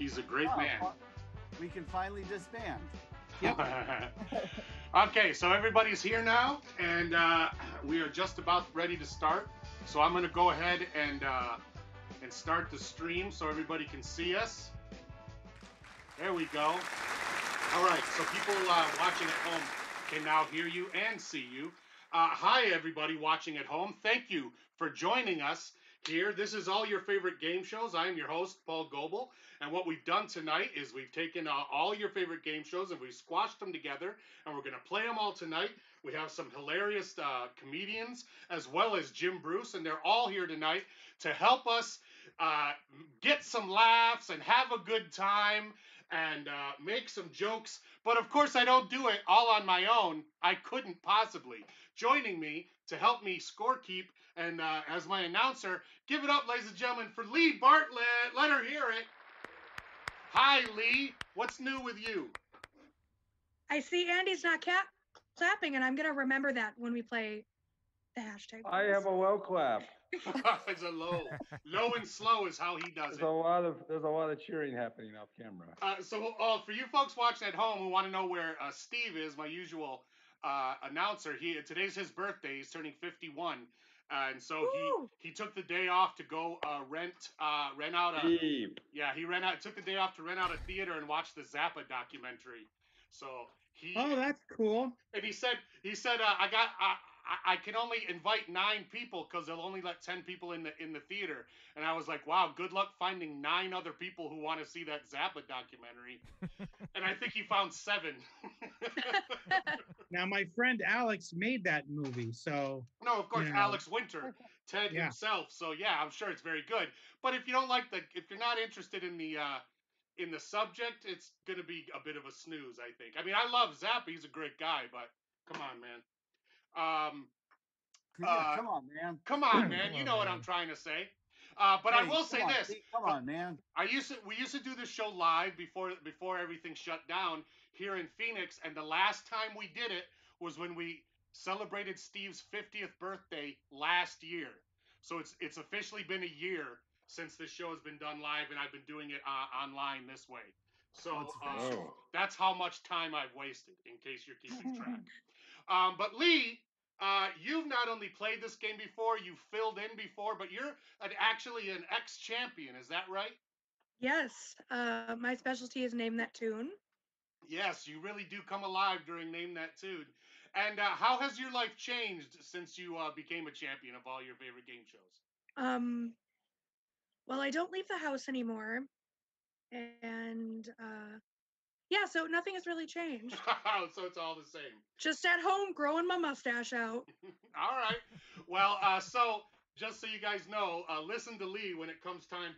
He's a great Oh, man. we can finally disband. Okay, so everybody's here now, and we are just about ready to start. So I'm going to go ahead and start the stream so everybody can see us. There we go. All right, so people watching at home can now hear you and see you. Hi, everybody watching at home. Thank you for joining us here. This is all your favorite game shows. I am your host, Paul Goebel. And what we've done tonight is we've taken all your favorite game shows and we've squashed them together, and we're going to play them all tonight. We have some hilarious comedians as well as Jim Bruce, and they're all here tonight to help us get some laughs and have a good time and make some jokes. But of course, I don't do it all on my own. I couldn't possibly. Joining me to help me scorekeep and as my announcer, give it up, ladies and gentlemen, for Lee Bartlett. Let her hear it. Hi, Lee. What's new with you? I see Andy's not clapping, and I'm going to remember that when we play the hashtag. I have a low clap. It's a low and slow is how he does There's it. There's a lot of cheering happening off camera. So for you folks watching at home who want to know where Steve is, my usual announcer, today's his birthday. He's turning 51, and so he took the day off to go rent out a. Steve. Yeah, took the day off to rent out a theater and watch the Zappa documentary. So Oh, that's cool. And he said I can only invite 9 people because they'll only let 10 people in the theater. And I was like, wow, good luck finding 9 other people who want to see that Zappa documentary. And I think he found 7. Now, my friend Alex made that movie, so... No, of course, Alex Winter, Ted himself. So, yeah, I'm sure it's very good. But if you don't if you're not interested in the subject, it's going to be a bit of a snooze, I think. I mean, I love Zappa. He's a great guy, but come on, man. Come on, man. Come on, man. You know what I'm trying to say. But I will say this. Come on, man. We used to do this show live before everything shut down here in Phoenix, and the last time we did it was when we celebrated Steve's 50th birthday last year. So it's officially been a year since this show has been done live, and I've been doing it online this way. So that's how much time I've wasted, in case you're keeping track. But Lee, you've not only played this game before, you've filled in before, but you're actually an ex-champion. Is that right? Yes. My specialty is Name That Tune. Yes, you really do come alive during Name That Tune. And how has your life changed since you became a champion of all your favorite game shows? Well, I don't leave the house anymore. And yeah, so nothing has really changed. So it's all the same. Just at home, growing my mustache out. All right. Well, so just so you guys know, listen to Lee when it comes time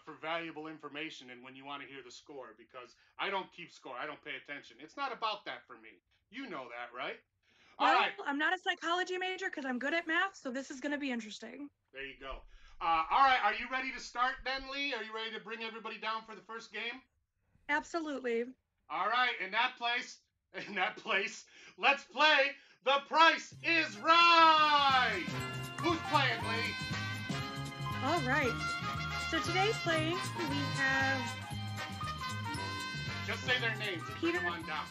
for valuable information and when you want to hear the score, because I don't keep score. I don't pay attention. It's not about that for me. You know that, right? All right. I'm not a psychology major because I'm good at math, so this is going to be interesting. There you go. All right. Are you ready to start then, Lee? Are you ready to bring everybody down for the first game? Absolutely. All right. In that place, let's play The Price is Right. Who's playing, Lee? All right. So today's playing, we have... Just say their names and bring them on down.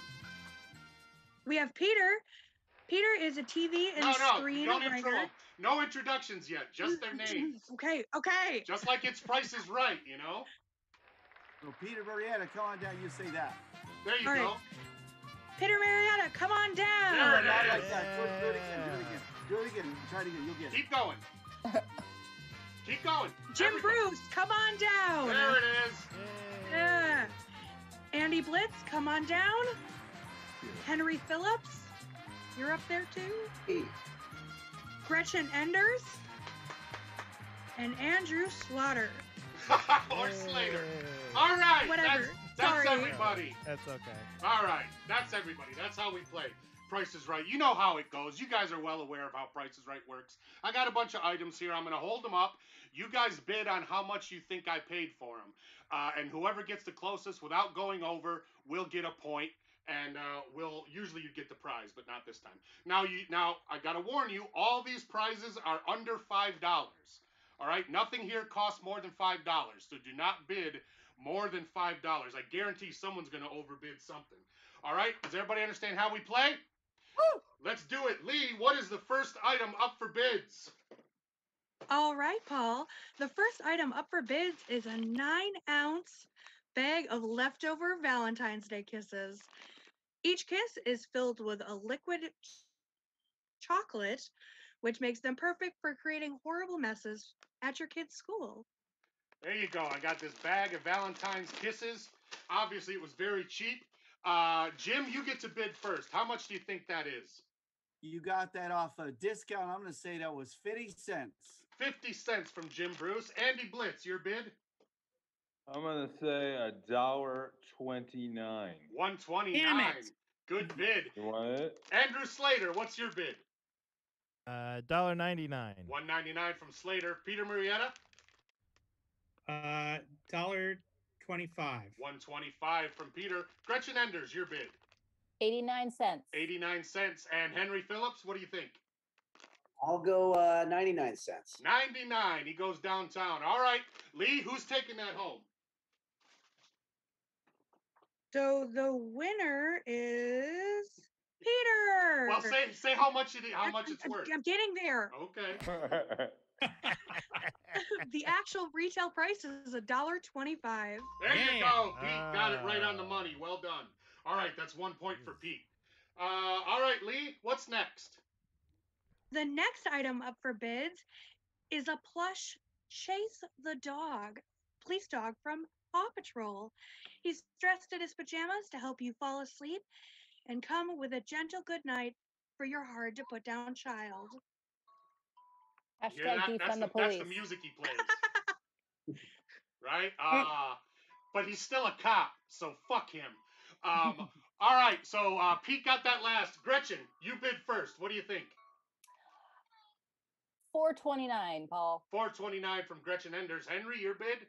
We have Peter. Peter is a TV and screen writer. No introductions yet, just their names. Okay. Just like it's Price is Right, you know? So Peter Marietta, come on down, you say that. There you go. Peter Marietta, come on down. There not like that. Do it again. Try it again. You'll get it. Keep going. Keep going. Jim Bruce, come on down. There it is. Yeah. Andy Blitz, come on down. Henry Phillips, you're up there too. Gretchen Enders. And Andrew Slaughter. Or Slater. All right. Whatever. That's everybody. That's okay. All right. That's everybody. That's how we play. Price is Right. You know how it goes. You guys are well aware of how Price is Right works. I got a bunch of items here. I'm going to hold them up. You guys bid on how much you think I paid for them. And whoever gets the closest without going over will get a point. And usually you get the prize, but not this time. Now I got to warn you, all these prizes are under $5. All right, nothing here costs more than $5, so do not bid More than $5. I guarantee someone's going to overbid something. All right? Does everybody understand how we play? Woo! Let's do it. Lee, what is the first item up for bids? All right, Paul. The first item up for bids is a 9-ounce bag of leftover Valentine's Day kisses. Each kiss is filled with a liquid chocolate, which makes them perfect for creating horrible messes at your kid's school. There you go. I got this bag of Valentine's kisses. Obviously, it was very cheap. Jim, you get to bid first. How much do you think that is? You got that off a discount. I'm going to say that was 50 cents. 50 cents from Jim Bruce. Andy Blitz, your bid? I'm gonna say $1.29. $1.29. Damn it. Good bid. You want it? Andrew Slater, what's your bid? $1.99. $1.99 from Slater. Peter Murrieta? $1.25. $1.25 from Peter. Gretchen Enders, your bid? 89 cents. 89 cents. And Henry Phillips, what do you think? I'll go 99 cents. 99. He goes downtown. All right. Lee, who's taking that home? So the winner is Peter. Well, say how much it's worth. I'm getting there. Okay. The actual retail price is $1.25. There you go. Pete got it right on the money. Well done. All right, that's 1 point for Pete. All right, Lee, what's next? The next item up for bids is a plush Chase the dog, police dog from Paw Patrol. He's dressed in his pajamas to help you fall asleep and come with a gentle good night for your hard to put down child. Hashtag defund the That's police. the music he plays. Right? But he's still a cop, so fuck him. All right, so Pete got that last. Gretchen, you bid first. What do you think? $4.29, Paul. $4.29 from Gretchen Enders. Henry, your bid?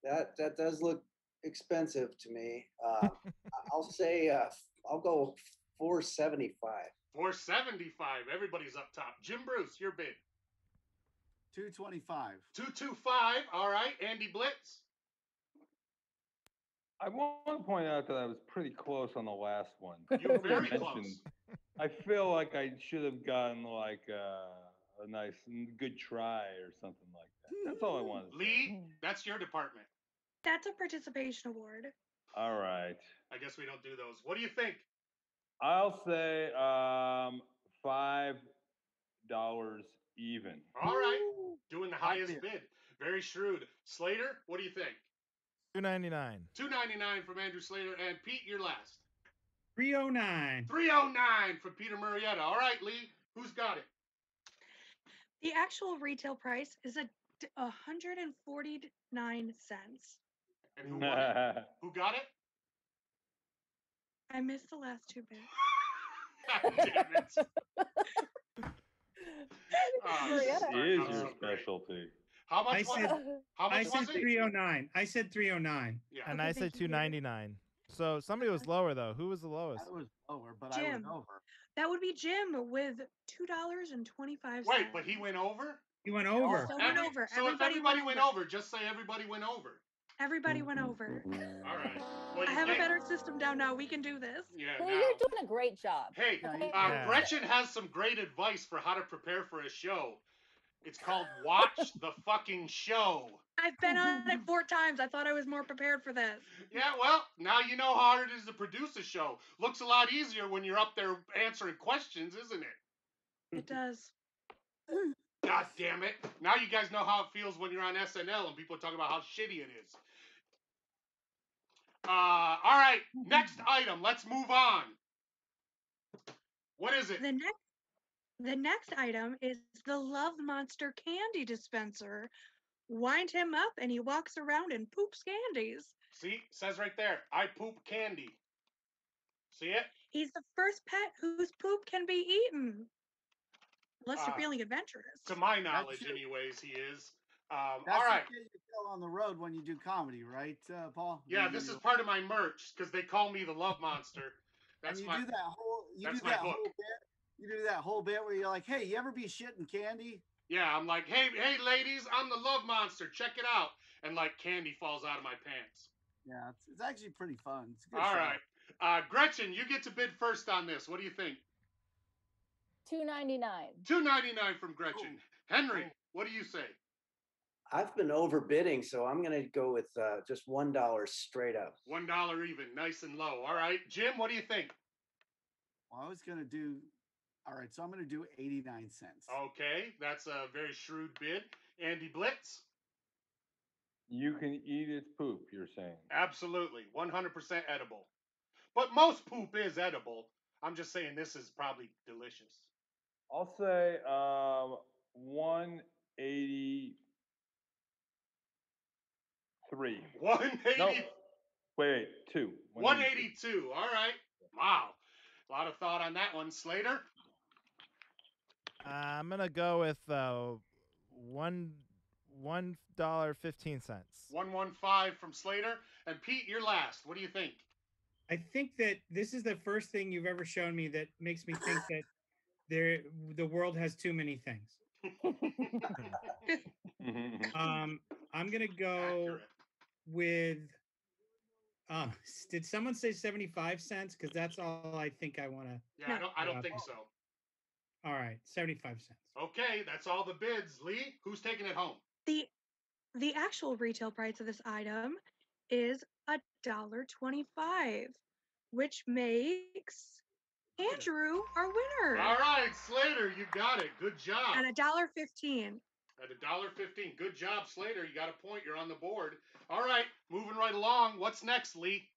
That does look expensive to me. I'll say I'll go $4.75. $4.75. Everybody's up top. Jim Bruce, your bid? $2.25. $2.25. All right. Andy Blitz? I want to point out that I was pretty close on the last one. You were very Mentioned- close. I feel like I should have gotten like a nice, good try or something like that. That's all I wanted to say. Lee, that's your department. That's a participation award. All right. I guess we don't do those. What do you think? I'll say $5 even. All right. Doing the Hot highest bid. bid. Very shrewd. Slater, what do you think? $2.99. $2.99 from Andrew Slater. And Pete, you're last. $3.09. $3.09 from Peter Murrieta. All right, Lee, who's got it? The actual retail price is $149. And who won it? Who got it? I missed the last two bits. God damn it. Murrieta. Is Not your so great. specialty. How much I was said- it? How I much said was it? 309. I said 309. Yeah. And Okay, I said thank you, David. $2.99. So somebody was lower though. Who was the lowest? That was lower, but I Jim. was over. That would be Jim with $2.25. Wait, but he went over? You went over. So went over. So if everybody went over, just say everybody went over. Everybody went over. All right. Well, I you have a can't- better system down now. We can do this. Yeah, Well, now. you're doing a great job. Hey, Yeah, Yeah. Gretchen has some great advice for how to prepare for a show. It's called Watch the Fucking Show. I've been on it 4 times. I thought I was more prepared for this. Yeah, well, now you know how hard it is to produce a show. Looks a lot easier when you're up there answering questions, isn't it? It does. God damn it. Now you guys know how it feels when you're on SNL and people talk about how shitty it is. All right, next item. Let's move on. What is it? The next item is the Love Monster candy dispenser. Wind him up and he walks around and poops candies. See, it says right there, I poop candy. See it? He's the first pet whose poop can be eaten. Unless you're feeling adventurous. To my knowledge, it. anyways, he is. That's All right. the kid you tell on the road when you do comedy, right, Paul? Yeah, this is part of my merch because they call me the Love Monster. That's and you my. do that whole that's my hook. bit. You do that whole bit where you're like, "Hey, you ever be shitting candy?" Yeah, I'm like, hey, ladies, I'm the Love Monster. Check it out. and like candy falls out of my pants. Yeah, it's actually pretty fun. It's a good All show. right. Gretchen, you get to bid first on this. What do you think? $2.99. $2.99 from Gretchen. Henry, what do you say? I've been overbidding, so I'm gonna go with just $1 straight up. $1 even, nice and low. All right. Jim, what do you think? Well, I was gonna do. All right, so I'm gonna do 89 cents. Okay, that's a very shrewd bid. Andy Blitz? You can eat its poop, you're saying. Absolutely, 100% edible. But most poop is edible. I'm just saying this is probably delicious. I'll say 183. 180. No, wait, 2. 182. All right. Wow. A lot of thought on that one. Slater? I'm gonna go with $1.15. 115 from Slater. And Pete, you're last. What do you think? I think that this is the first thing you've ever shown me that makes me think that the world has too many things. I'm gonna go Accurate. with. Did someone say 75 cents? Because that's all I think I want to. Yeah, I don't think so. All right, 75 cents. Okay, that's all the bids. Lee, who's taking it home? The actual retail price of this item is $1.25, which makes Andrew our winner. All right, Slater, you got it. Good job. At $1.15. At $1.15. Good job, Slater. You got a point. You're on the board. All right, moving right along. What's next, Lee?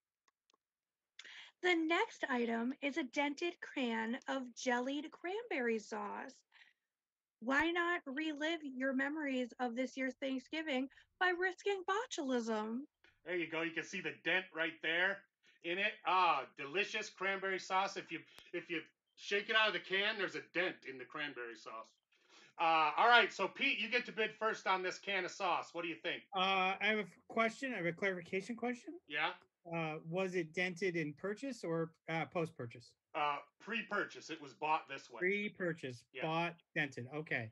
The next item is a dented can of jellied cranberry sauce. Why not relive your memories of this year's Thanksgiving by risking botulism? There you go. You can see the dent right there in it. Ah, delicious cranberry sauce. If you shake it out of the can, there's a dent in the cranberry sauce. All right, so Pete, you get to bid first on this can of sauce. What do you think? I have a question. I have a clarification question. Yeah? Was it dented in purchase or post-purchase? Pre-purchase. It was bought this way. Pre-purchase, Yeah. bought, dented. Okay.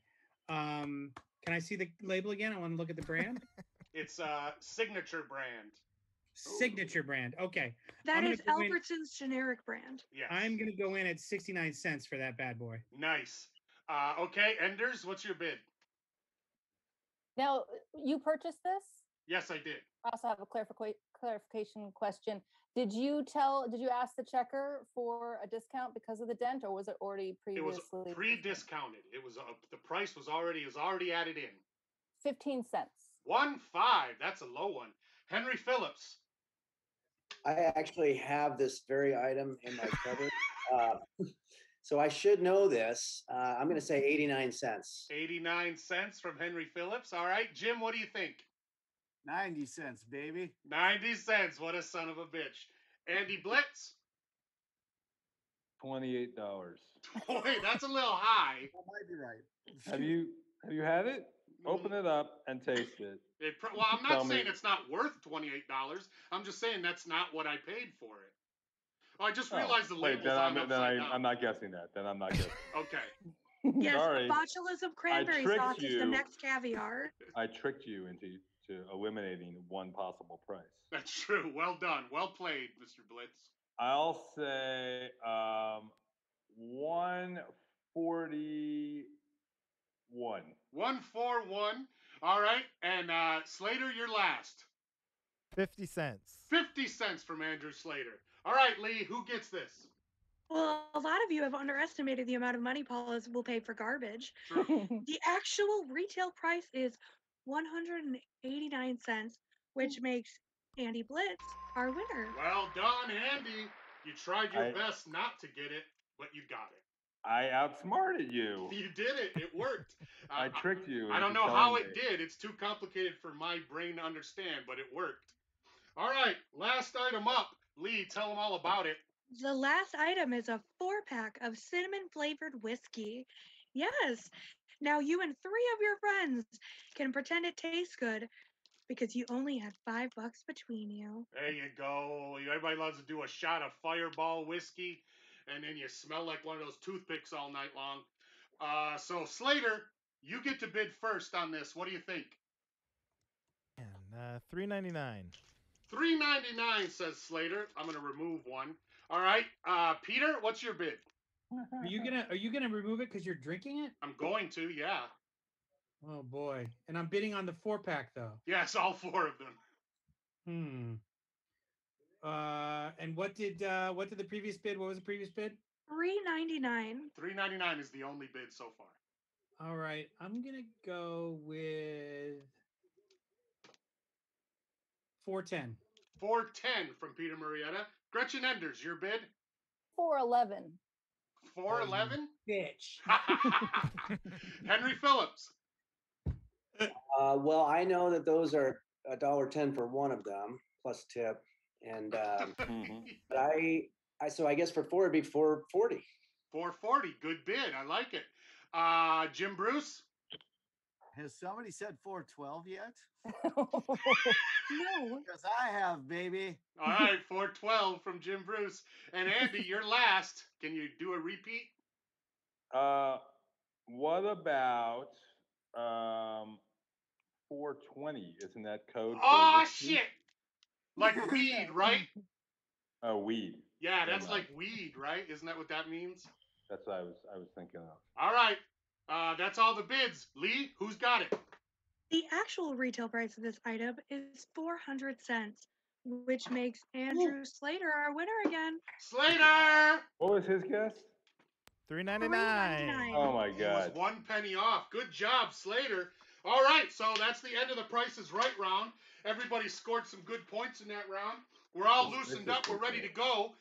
Can I see the label again? I want to look at the brand. It's Signature brand. Signature brand. Okay. That I'm is gonna go in- Albertson's generic brand. Yes. I'm going to go in at 69 cents for that bad boy. Nice. Okay, Enders, what's your bid? Now, you purchased this? Yes, I did. I also have a clarification question. Did you ask the checker for a discount because of the dent, or was it already It was previously? pre-discounted. It was the price was already added in. 15 cents. 1.5. That's a low one. Henry Phillips. I actually have this very item in my cupboard. So I should know this. I'm going to say 89 cents. 89 cents from Henry Phillips. All right, Jim, what do you think? 90 cents, baby. 90 cents. What a son of a bitch. Andy Blitz. $28. Boy, that's a little high. That might be right. Have you had it? Open it up and taste it. Well, I'm Tell not saying me. it's not worth $28. I'm just saying that's not what I paid for it. Oh, I just realized the label's on upside down. I'm not guessing that. Then I'm not guessing. Okay. Yes, Sorry. botulism cranberry tricked sauce is the you. next caviar. I tricked you into eliminating one possible price. That's true. Well done. Well played, Mr. Blitz. I'll say 141. 141. All right. And Slater, you're last. 50 cents. 50 cents from Andrew Slater. All right, Lee, who gets this? Well, a lot of you have underestimated the amount of money Paul will pay for garbage. True. The actual retail price is 189 cents, which makes Andy Blitz our winner. Well done, Andy. You tried your best not to get it, but you got it. I outsmarted you. You did it. It worked. I tricked you. I don't into know how telling it me. did. It's too complicated for my brain to understand, but it worked. All right, last item up. Lee, tell them all about it. The last item is a 4-pack of cinnamon flavored whiskey. Yes. Now you and 3 of your friends can pretend it tastes good because you only had $5 between you. There you go. Everybody loves to do a shot of Fireball whiskey, and then you smell like one of those toothpicks all night long. So, Slater, you get to bid first on this. What do you think? Man, $3.99. $3.99 says Slater. I'm gonna remove one. All right, Peter, what's your bid? Are you gonna remove it because you're drinking it? I'm going to, yeah. Oh boy. And I'm bidding on the 4-pack though. Yes, all 4 of them. And what did the previous bid? What was the previous bid? $3.99. $3.99 is the only bid so far. All right, I'm gonna go with $4.10. $4.10 from Peter Marietta. Gretchen Enders, your bid? $4.11. $4.11. Bitch. Henry Phillips. Well, I know that those are $1.10 for one of them plus tip, and but I guess for 4 it'd be $4.40. $4.40. Good bid. I like it. Jim Bruce. Has somebody said 412 yet? No. Because I have, baby. All right, $4.12 from Jim Bruce. And Andy, you're last. Can you do a repeat? What about $4.20? Isn't that code? for Oh whiskey? shit! Like weed, right? Oh, weed. Yeah, that's Never mind. like weed, right? Isn't that what that means? That's what I was thinking of. All right. That's all the bids. Lee, who's got it? The actual retail price of this item is 400 cents, which makes Andrew Slater our winner again. Slater! What was his guess? $3.99. $3.99. Oh my He was God. 1 penny off. Good job, Slater. All right, so that's the end of the Price is Right round. Everybody scored some good points in that round. We're all loosened up. We're ready to go.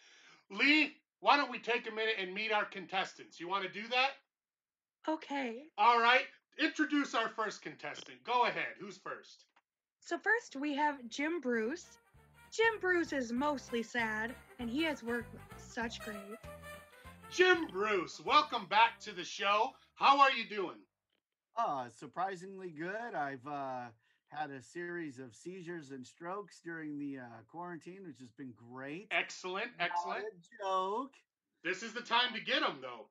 Lee, why don't we take a minute and meet our contestants? You want to do that? Okay. All right. Introduce our first contestant. Go ahead. Who's first? So first we have Jim Bruce. Jim Bruce is mostly sad, and he has worked with such great. Jim Bruce, welcome back to the show. How are you doing? Surprisingly good. I've had a series of seizures and strokes during the quarantine, which has been great. Excellent, excellent. Not a joke. This is the time to get them, though.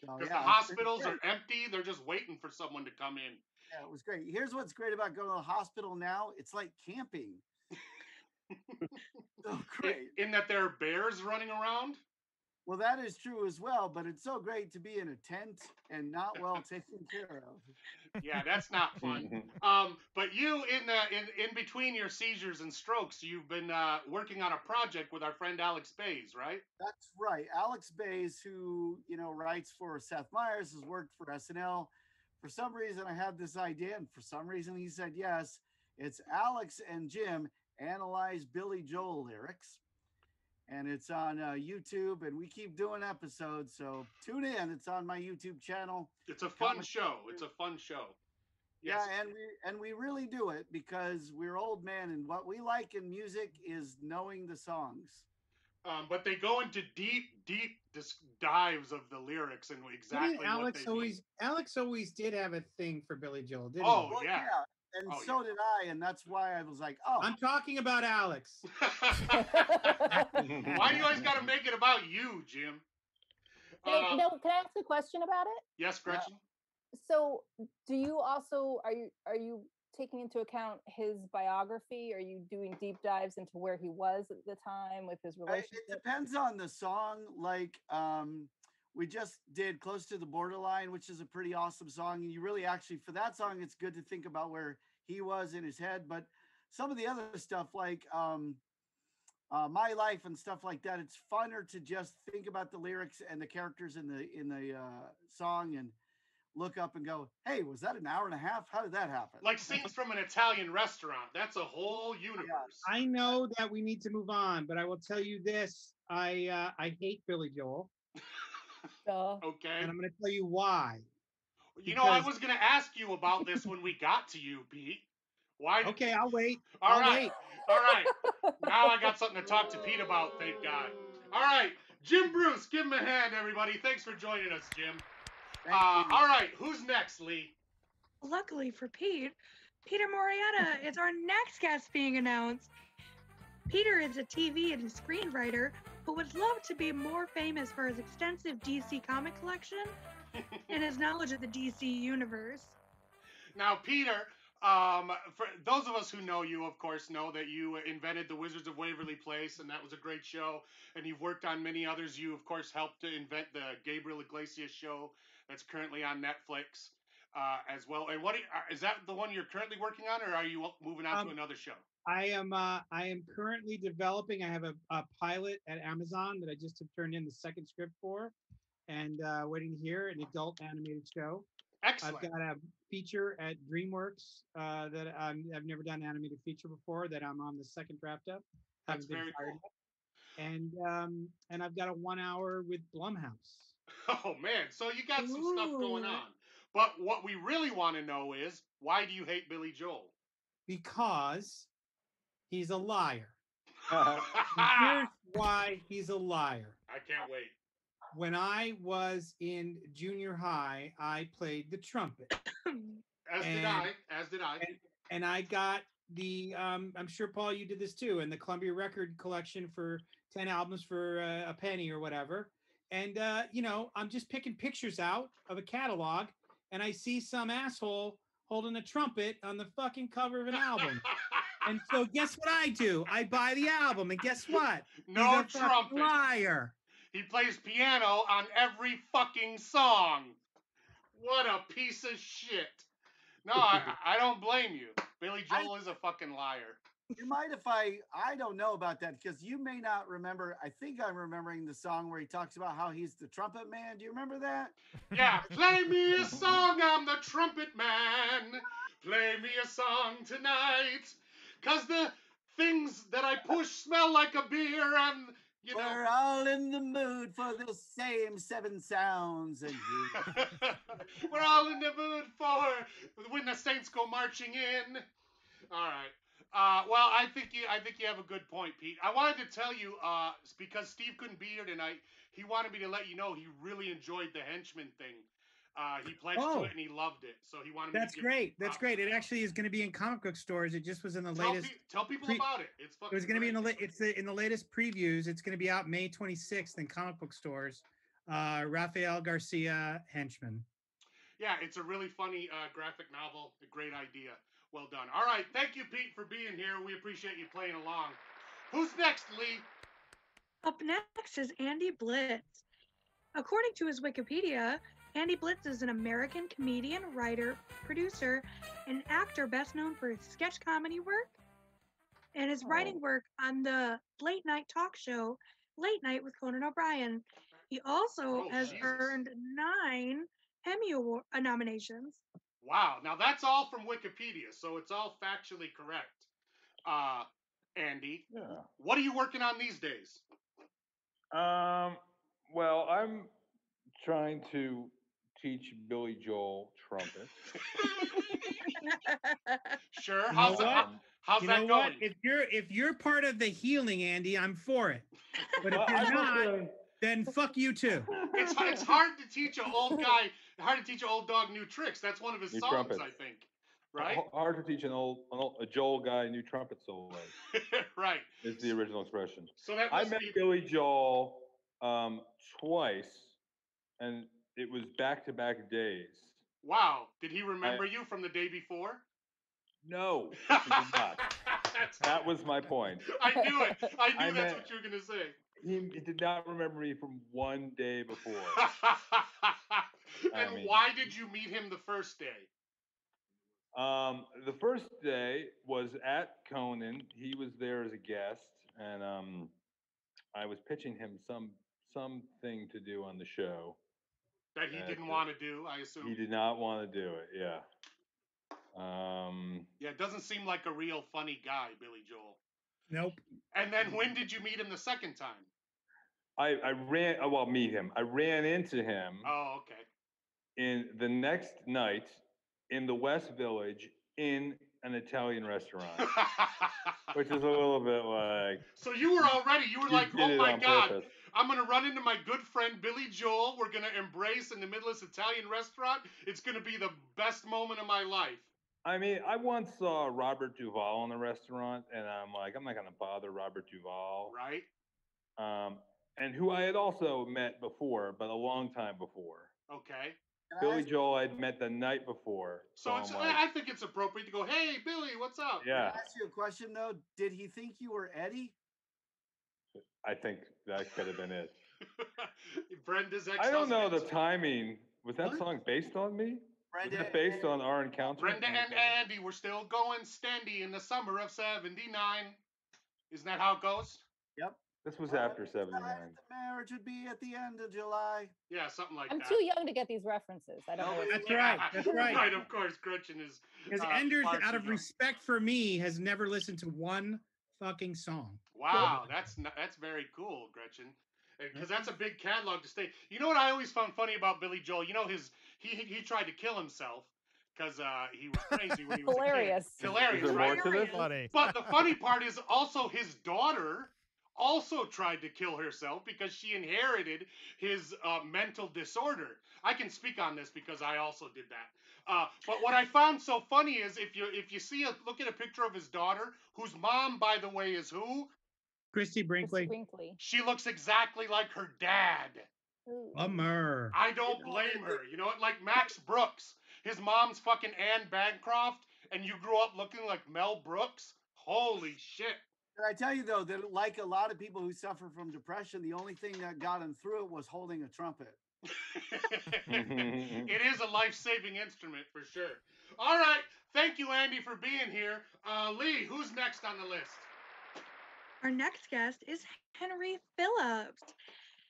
So, Because yeah, the it's been hospitals great. are empty. They're just waiting for someone to come in. Yeah, it was great. Here's what's great about going to the hospital now. It's like camping. So great. In that there are bears running around. Well, that is true as well, but it's so great to be in a tent and not well taken care of. Yeah, that's not fun. But you, in between your seizures and strokes, you've been working on a project with our friend Alex Bays, right? That's right. Alex Bays, who, writes for Seth Meyers, has worked for SNL. For some reason, I had this idea, and for some reason, he said yes. It's Alex and Jim analyze Billy Joel lyrics. And it's on YouTube, and we keep doing episodes. So tune in. It's on my YouTube channel. It's a fun show. It's a fun show. Yes. Yeah, and we really do it because we're old men, and what we like in music is knowing the songs. But they go into deep dives of the lyrics and exactly what Alex they mean. Alex always did have a thing for Billy Joel, didn't Oh, he? Well, yeah. And Oh, so did I, and that's why I was like, oh. I'm talking about Alex. Why do you always got to make it about you, Jim? Can I ask a question about it? Yes, Gretchen. So, do you also are you taking into account his biography? Are you doing deep dives into where he was at the time with his relationship? It depends on the song. Like, we just did Close to the Borderline, which is a pretty awesome song. And you really actually, for that song, it's good to think about where he was in his head. But some of the other stuff, like My Life and stuff like that, it's funner to just think about the lyrics and the characters in the song and look up and go, hey, was that an hour and a half? How did that happen? Like scenes from an Italian restaurant. That's a whole universe. I know that we need to move on, but I will tell you this: I hate Billy Joel, Okay. and I'm going to tell you why. You know, I was going to ask you about this when we got to you, Pete. Why? Okay, I'll wait. All I'll right. wait. All right. Now I got something to talk to Pete about, thank God. All right. Jim Bruce, give him a hand, everybody. Thanks for joining us, Jim. All right. Who's next, Lee? Luckily for Pete, Peter Morietta is our next guest being announced. Peter is a TV and screenwriter who would love to be more famous for his extensive DC comic collection and his knowledge of the DC universe. Now, Peter, For those of us who know you, of course, know that you invented the Wizards of Waverly Place, and that was a great show. And you've worked on many others. You, of course, helped to invent the Gabriel Iglesias show that's currently on Netflix as well. And is that the one you're currently working on, or are you moving on to another show? I am currently developing. I have a pilot at Amazon that I just have turned in the second script for, and waiting to hear an adult animated show. Excellent. I've got a feature at DreamWorks that I've never done animated feature before that I'm on the second draft of. That's very cool. And I've got a 1 hour with Blumhouse. Oh man, so you got some stuff going on. But what we really want to know is, why do you hate Billy Joel? Because he's a liar. Here's why he's a liar. I can't wait. When I was in junior high, I played the trumpet. As did I. And I got the, I'm sure, Paul, you did this too, and the Columbia Record collection for 10 albums for a penny or whatever. And, I'm just picking pictures out of a catalog, and I see some asshole holding a trumpet on the fucking cover of an album. And so guess what I do? I buy the album, and guess what? No He's a trumpet. Liar. He plays piano on every fucking song. What a piece of shit. No, I don't blame you. Billy Joel is a fucking liar. You mind if I don't know about that, because you may not remember. I think I'm remembering the song where he talks about how he's the trumpet man. Do you remember that? Yeah. Play me a song, I'm the trumpet man. Play me a song tonight. Because the things that I push smell like a beer, and we're all in the mood for the same 7 sounds. And we're all in the mood for when the Saints go marching in. All right. Well, I think you have a good point, Pete. I wanted to tell you, because Steve couldn't be here tonight, he wanted me to let you know he really enjoyed the henchman thing. He pledged to it and he loved it. So he wanted me to great. That's great. It actually is going to be in comic book stores. It just was in the latest. Tell people about it. It's fucking. It was going to be in the latest previews. It's going to be out May 26th in comic book stores. Rafael Garcia Henchman. Yeah, it's a really funny graphic novel. A great idea. Well done. All right, thank you, Pete, for being here. We appreciate you playing along. Who's next, Lee? Up next is Andy Blitz. According to his Wikipedia, Andy Blitz is an American comedian, writer, producer, and actor best known for his sketch comedy work and his writing work on the late night talk show Late Night with Conan O'Brien. He also has earned 9 Emmy Award nominations. Wow. Now that's all from Wikipedia, so it's all factually correct. Andy, what are you working on these days? Well, I'm trying to teach Billy Joel trumpet. Sure. How's that going? If you're part of the healing, Andy, I'm for it. But if you're not, then fuck you too. It's hard to teach an old guy, hard to teach an old dog new tricks. That's one of his songs, trumpets. I think. Right? Hard to teach a Joel guy new trumpet solo. Right. Is the original expression. So that I met Billy Joel twice, and it was back-to-back days. Wow. Did he remember you from the day before? No, he did not. That was my point. I knew it. I knew that's what you were going to say. He did not remember me from one day before. And why did you meet him the first day? The first day was at Conan. He was there as a guest, and I was pitching him something to do on the show. That he didn't want to do, I assume. He did not want to do it, yeah. Yeah, it doesn't seem like a real funny guy, Billy Joel. Nope. And then when did you meet him the second time? Meet him. I ran into him. Oh, okay. In the next night in the West Village in an Italian restaurant, which is a little bit like. So you were like, oh my God, purpose. I'm going to run into my good friend Billy Joel. We're going to embrace in the middle of this Italian restaurant. It's going to be the best moment of my life. I mean, I once saw Robert Duvall in the restaurant, and I'm like, I'm not going to bother Robert Duvall. Right. And who I had also met before, but a long time before. Okay. Can I Billy ask- Joel I'd met the night before. So So it's, I'm like, I think it's appropriate to go, hey, Billy, what's up? Can I yeah, ask you a question though? Did he think you were Eddie? I think that could have been it. Brenda's I don't know the ex-husband. timing. Was that What? song based on me? Was Brenda it based on our encounter? Brenda and Andy were still going steady in the summer of '79. Isn't that how it goes? Yep. This was Well, after we decided '79. The marriage would be at the end of July. Yeah, something like I'm that. too young to get these references. I don't know. Nobody- What's That's right. That's right. Right, of course, Gretchen is. Because uh, Enders, far out too of young. respect for me, has never listened to one fucking song. Wow, that's very cool, Gretchen. Because that's a big catalog to stay. You know what I always found funny about Billy Joel? You know he tried to kill himself because he was crazy when he was Hilarious. a kid. Hilarious, Is there right? more to this? Funny. But the funny part is also his daughter also tried to kill herself because she inherited his mental disorder. I can speak on this because I also did that. But what I found so funny is if you look at a picture of his daughter, whose mom, by the way, is who? Christy Brinkley. Brinkley. She looks exactly like her dad. Ooh. Bummer. I don't blame her. You know what? Like Max Brooks. His mom's fucking Anne Bancroft, and you grew up looking like Mel Brooks? Holy shit. Can I tell you though that like a lot of people who suffer from depression, the only thing that got him through it was holding a trumpet. It is a life-saving instrument for sure. All right. Thank you, Andy, for being here. Lee, who's next on the list? Our next guest is Henry Phillips.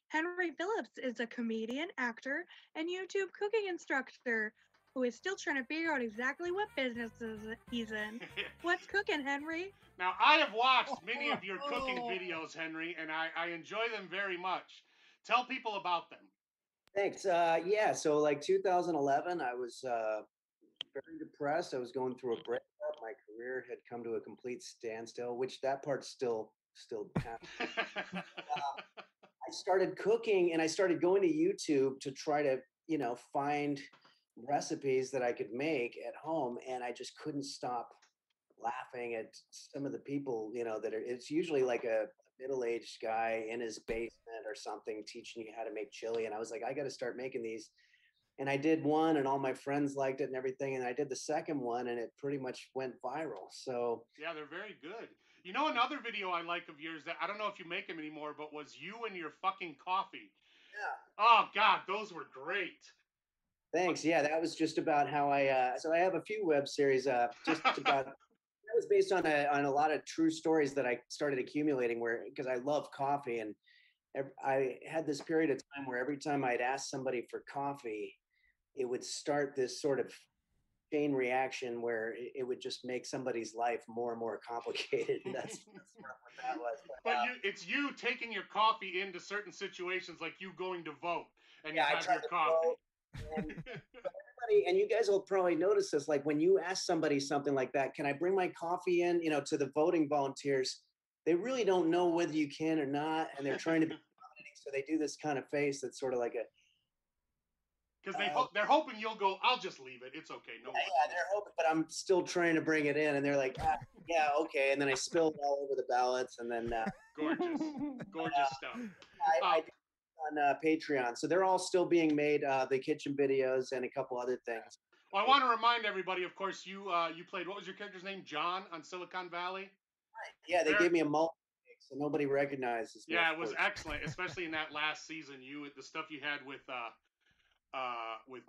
Henry Phillips is a comedian, actor, and YouTube cooking instructor who is still trying to figure out exactly what businesses he's in. What's cooking, Henry? Now, I have watched many of your cooking videos, Henry, and I enjoy them very much. Tell people about them. Thanks. Yeah, so like 2011, I was very depressed. I was going through a breakup. My career had come to a complete standstill, which that part's still happening. I started cooking and I started going to YouTube to try to, find recipes that I could make at home. And I just couldn't stop laughing at some of the people, it's usually like a middle-aged guy in his basement or something teaching you how to make chili. And I was like, I got to start making these. And I did one and all my friends liked it and everything. And I did the second one and it pretty much went viral. So yeah, they're very good. You know, another video I like of yours that I don't know if you make them anymore, but was you and your fucking coffee. yeah. Oh, God, those were great. Thanks. Yeah, that was just about how so I have a few web series just about that was based on a lot of true stories that I started accumulating because I love coffee and I had this period of time where every time I'd ask somebody for coffee, it would start this sort of chain reaction where it would just make somebody's life more and more complicated. And that's sort of what that was. But it's you taking your coffee into certain situations, like you going to vote and Yeah, you I have tried your to coffee. vote, and everybody, and you guys will probably notice this, like when you ask somebody something like that, can I bring my coffee in, to the voting volunteers, they really don't know whether you can or not, and they're trying to be accommodating, so they do this kind of face that's sort of like a Because they're hoping you'll go, I'll just leave it. It's okay. No yeah, worries. they're hoping, but I'm still trying to bring it in, and they're like, yeah, okay, and then I spilled all over the ballots, and then Gorgeous. Gorgeous stuff. I did on Patreon, so they're all still being made, the kitchen videos and a couple other things. Well, I want to remind everybody, of course, you played, what was your character's name? John on Silicon Valley? Yeah, they gave me a multi, so nobody recognizes me. Yeah, of it was course. excellent, especially in that last season. The stuff you had with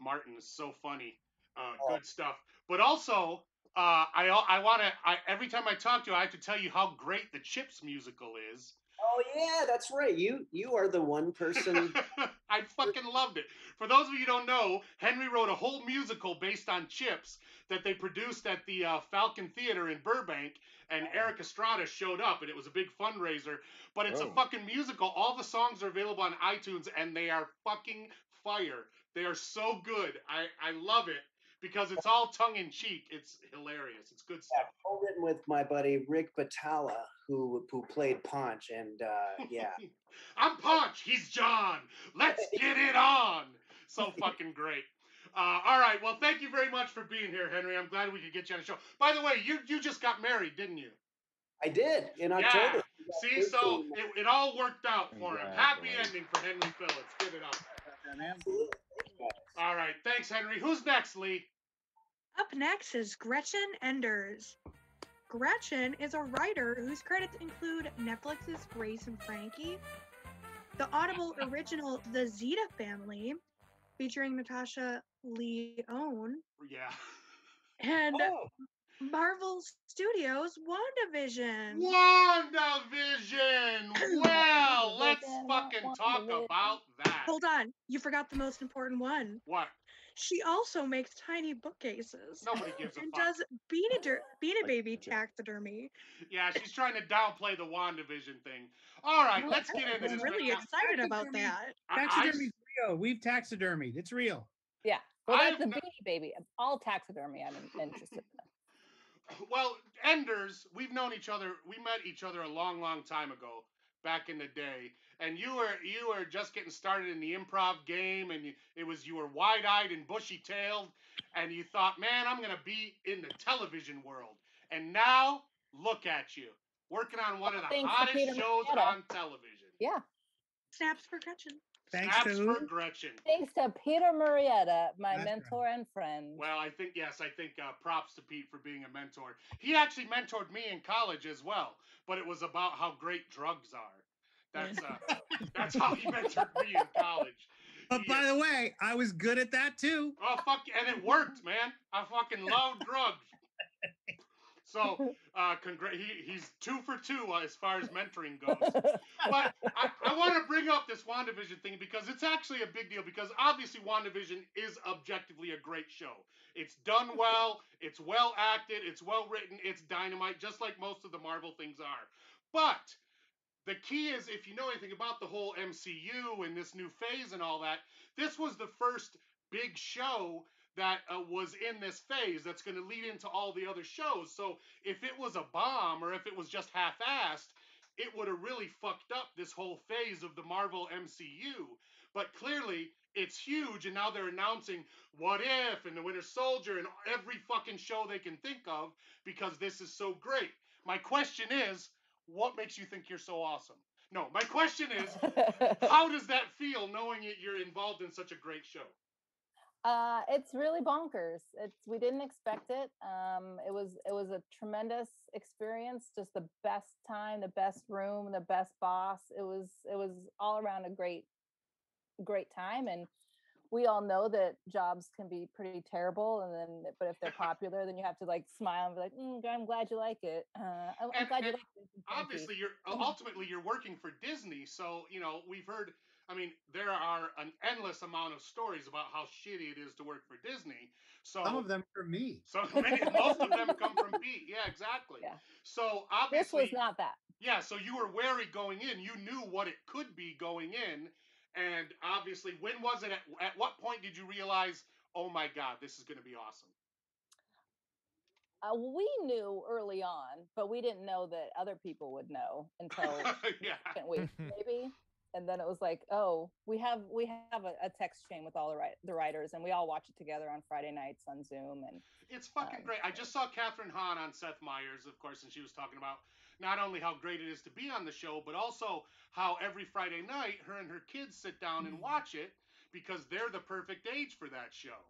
Martin is so funny. Good stuff. But also, every time I talk to you, I have to tell you how great the Chips musical is. Oh yeah, that's right. You are the one person. I fucking loved it. For those of you who don't know, Henry wrote a whole musical based on Chips that they produced at the Falcon Theater in Burbank, and Eric Estrada showed up, and it was a big fundraiser. But it's a fucking musical. All the songs are available on iTunes, and they are fucking fire. They are so good. I love it because it's all tongue-in-cheek. It's hilarious. It's good stuff. Co-written with my buddy Rick Batalla, who played Punch, and yeah. I'm Punch. He's John. Let's get it on. So fucking great. All right. Well, thank you very much for being here, Henry. I'm glad we could get you on the show. By the way, you just got married, didn't you? I did in October. See, so it all worked out for him. Happy Congratulations. ending for Henry Phillips. Give it up. Man. Absolutely. Thank All right. Thanks, Henry. Who's next, Lee? Up next is Gretchen Enders. Gretchen is a writer whose credits include Netflix's Grace and Frankie, the Audible original The Zeta Family, featuring Natasha Lyonne, Yeah. and Oh, Marvel Studios WandaVision. WandaVision. Well, let's WandaVision, fucking talk WandaVision. about that. Hold on, you forgot the most important one. What? She also makes tiny bookcases Nobody gives a and fuck. does Beanie Baby taxidermy. Yeah, she's trying to downplay the WandaVision thing. All right, let's get into I'm this. really Now, excited about Taxidermy. that. Taxidermy's real. We've taxidermied. It's real. Yeah. Well, that's I've the no- Beanie Baby. All taxidermy. I'm interested in. Well, Enders, we've known each other. We met each other a long, long time ago, back in the day. And you were just getting started in the improv game, and you were wide-eyed and bushy-tailed, and you thought, man, I'm gonna be in the television world. And now, look at you, working on one of the Thanks to hottest Peter shows Marietta. on television. Yeah. Snaps for Gretchen. Thanks Snaps to for who? Gretchen. Thanks to Peter Marietta, my That's mentor and friend. Well, I think props to Pete for being a mentor. He actually mentored me in college as well, but it was about how great drugs are. That's how he mentored me in college. But by the way, I was good at that too. Oh fuck, and it worked, man. I fucking love drugs. So, he's 2 for 2 as far as mentoring goes. But I want to bring up this WandaVision thing because it's actually a big deal because obviously WandaVision is objectively a great show. It's done well, it's well acted, it's well written, it's dynamite, just like most of the Marvel things are. But the key is, if you know anything about the whole MCU and this new phase and all that, this was the first big show that was in this phase that's going to lead into all the other shows. So if it was a bomb or if it was just half-assed, it would have really fucked up this whole phase of the Marvel MCU. But clearly, it's huge, and now they're announcing What If and The Winter Soldier and every fucking show they can think of because this is so great. My question is, what makes you think you're so awesome? No, my question is, how does that feel knowing you're involved in such a great show? It's really bonkers. We didn't expect it. It was a tremendous experience. Just the best time, the best room, the best boss. It was all around a great time. And we all know that jobs can be pretty terrible. But if they're popular, then you have to like smile and be like, I'm glad you like it. I'm glad you like it. Obviously, ultimately you're working for Disney, so we've heard. I mean, there are an endless amount of stories about how shitty it is to work for Disney. So some of them from me. So most of them come from Pete. Yeah, exactly. Yeah. So obviously, this was not that. Yeah, so you were wary going in. You knew what it could be going in, and obviously, when was it? At what point did you realize? Oh my God, this is going to be awesome. We knew early on, but we didn't know that other people would know until yeah. the second week, maybe. And then it was like, oh, we have a text chain with all the writers, and we all watch it together on Friday nights on Zoom. And it's fucking great. I just saw Catherine Hahn on Seth Meyers, of course, and she was talking about not only how great it is to be on the show, but also how every Friday night her and her kids sit down and watch it because they're the perfect age for that show.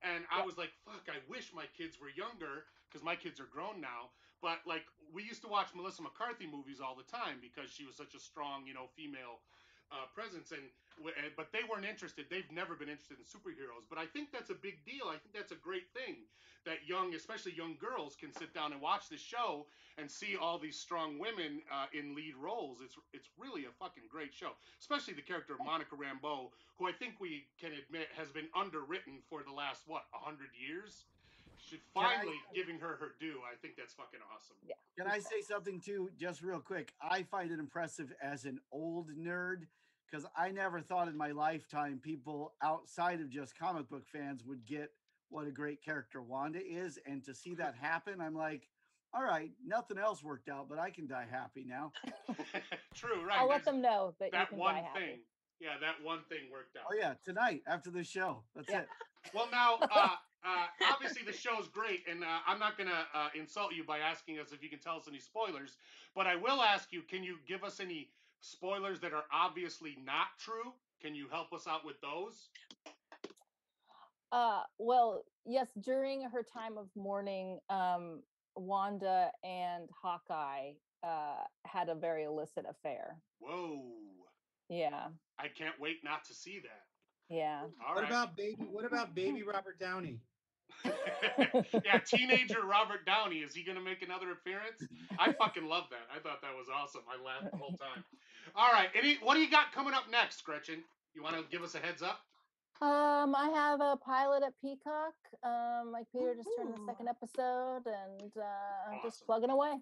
And I was like, fuck, I wish my kids were younger because my kids are grown now. But like, we used to watch Melissa McCarthy movies all the time because she was such a strong, female presence. But they weren't interested. They've never been interested in superheroes. But I think that's a big deal. I think that's a great thing that especially young girls, can sit down and watch the show and see all these strong women in lead roles. It's really a fucking great show, especially the character of Monica Rambeau, who I think we can admit has been underwritten for the last 100 years. Should finally giving her due. I think that's fucking awesome. Yeah. Can I say something too, just real quick? I find it impressive as an old nerd because I never thought in my lifetime people outside of just comic book fans would get what a great character Wanda is. And to see that happen, I'm like, all right, nothing else worked out, but I can die happy now. True, right. I'll let them know that you can one die happy. thing. Yeah, that one thing worked out. Oh yeah, tonight after the show. That's it. Well, now, obviously the show's great, and I'm not going to insult you by asking us if you can tell us any spoilers, but I will ask you, can you give us any spoilers that are obviously not true? Can you help us out with those? Well, yes, during her time of mourning, Wanda and Hawkeye had a very illicit affair. Whoa. Yeah, I can't wait not to see that. yeah. All What right. about baby Robert Downey? Yeah, teenager Robert Downey. Is he going to make another appearance? I fucking love that. I thought that was awesome. I laughed the whole time. All right. What do you got coming up next, Gretchen? You want to give us a heads up? I have a pilot at Peacock. Like Peter just turned the second episode, and I'm just Awesome. plugging away.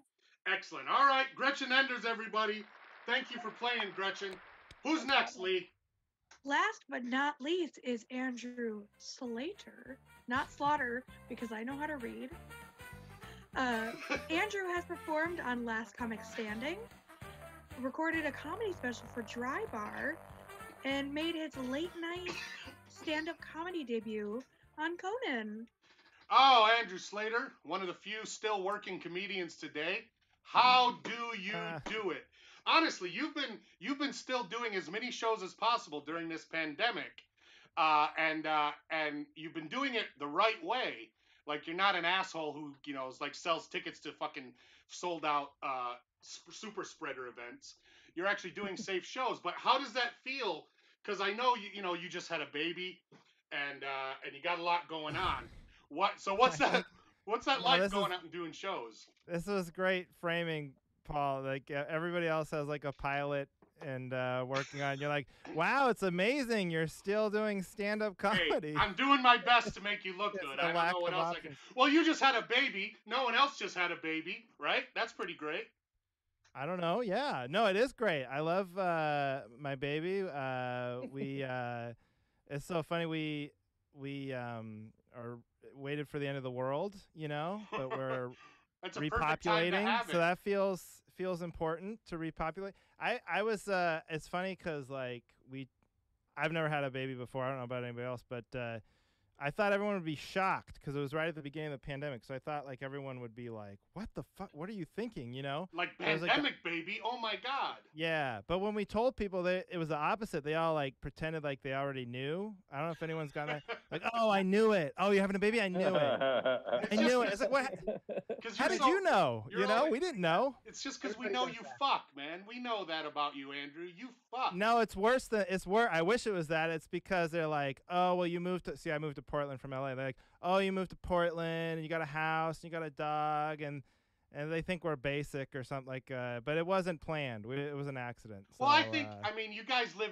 Excellent. All right. Gretchen Enders, everybody. Thank you for playing, Gretchen. Who's next, Lee? Last but not least is Andrew Slater, not Slaughter, because I know how to read. Andrew has performed on Last Comic Standing, recorded a comedy special for Dry Bar, and made his late night stand-up comedy debut on Conan. Oh, Andrew Slater, one of the few still working comedians today. How do you do it? Honestly, you've been still doing as many shows as possible during this pandemic, and you've been doing it the right way. Like, you're not an asshole who is like sells tickets to fucking sold out super spreader events. You're actually doing safe shows. But how does that feel? Because I know you just had a baby, and you got a lot going on. What's that like going out and doing shows? This was great framing, Paul. Like everybody else has like a pilot and working on. You're like, wow, it's amazing. You're still doing stand-up comedy. Hey, I'm doing my best to make you look good. I don't know what else I can. Well, you just had a baby. No one else just had a baby, right? That's pretty great. I don't know. Yeah, no, it is great. I love my baby. It's so funny. We are waited for the end of the world, but we're That's a repopulating. Have so that feels important to repopulate. I was it's funny because like I've never had a baby before. I don't know about anybody else, but I thought everyone would be shocked because it was right at the beginning of the pandemic. So I thought like everyone would be like, "What the fuck? What are you thinking?" Like pandemic, baby. Oh my god. Yeah, but when we told people that it was the opposite, they all like pretended like they already knew. I don't know if anyone's got that. Like, oh, I knew it. Oh, you're having a baby? I knew it. I knew it. It's like, what? How did you know? We didn't know. It's just because we know you fuck, man. We know that about you, Andrew. You fuck. No, it's worse than it's worse. I wish it was that. It's because they're like, oh, well, you moved to. See, I moved to Portland from LA. They're like, oh, you moved to Portland and you got a house and you got a dog and they think we're basic or something like. But it wasn't planned. It was an accident. So, well, I mean, you guys live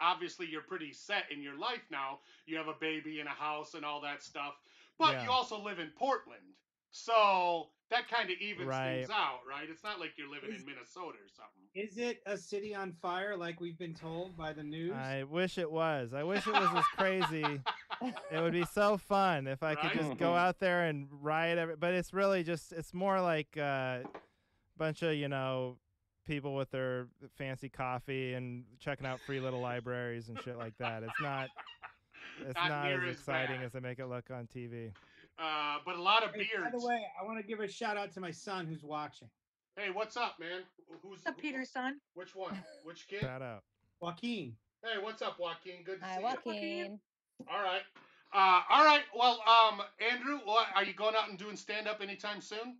obviously you're pretty set in your life now. You have a baby and a house and all that stuff. But you also live in Portland. So that kind of evens things out, right? It's not like you're living in Minnesota or something. Is it a city on fire like we've been told by the news? I wish it was. I wish it was as crazy. It would be so fun if I could just go out there and riot. But it's really it's more like a bunch of, people with their fancy coffee and checking out free little libraries and shit like that. It's not as exciting as they make it look on TV. But a lot of beards. By the way, I want to give a shout out to my son who's watching. Hey, what's up, man? Who's up, Peter's son? Which one? Which kid? Shout out. Joaquin. Hey, what's up, Joaquin? Good to see Joaquin. you. All right. All right. Well, Andrew, are you going out and doing stand-up anytime soon?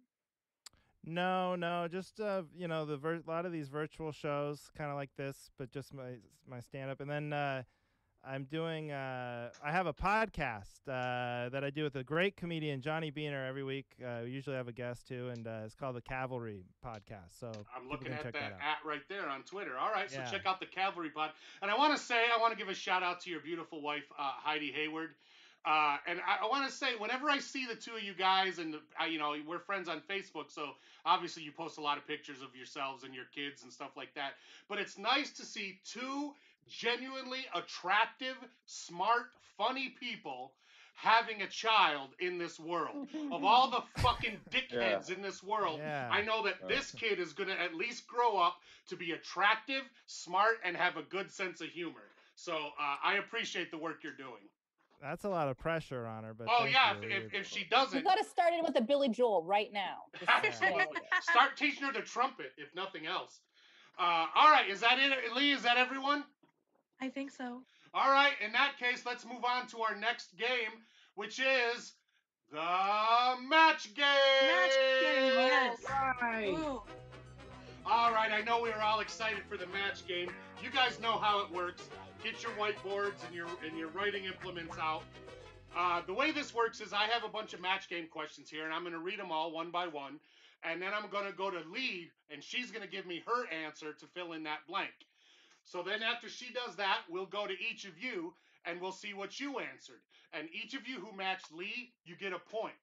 No, just a lot of these virtual shows, kind of like this, but just my stand-up, and then I'm doing. I have a podcast that I do with a great comedian, Johnny Beaner, every week. We usually have a guest too, and it's called the Cavalry Podcast. So I'm looking at that right there on Twitter. All right, so check out the Cavalry Pod. And I want to give a shout out to your beautiful wife, Heidi Hayward. And I want to say, whenever I see the two of you guys, and we're friends on Facebook, so obviously you post a lot of pictures of yourselves and your kids and stuff like that. But it's nice to see two genuinely attractive, smart, funny people having a child in this world. Of all the fucking dickheads in this world, I know that this kid is going to at least grow up to be attractive, smart, and have a good sense of humor. So I appreciate the work you're doing. That's a lot of pressure on her, but if she doesn't, you got to start it with a Billy Joel right now. Start teaching her the trumpet, if nothing else. All right, is that it, Lee? Is that everyone? I think so. All right, in that case, let's move on to our next game, which is the match game. Match game, yes. Right. Ooh. All right, I know we were all excited for the match game. You guys know how it works. Get your whiteboards and your writing implements out. The way this works is I have a bunch of match game questions here, and I'm going to read them all one by one, and then I'm going to go to Lee, and she's going to give me her answer to fill in that blank. So then after she does that, we'll go to each of you, and we'll see what you answered. And each of you who matched Lee, you get a point.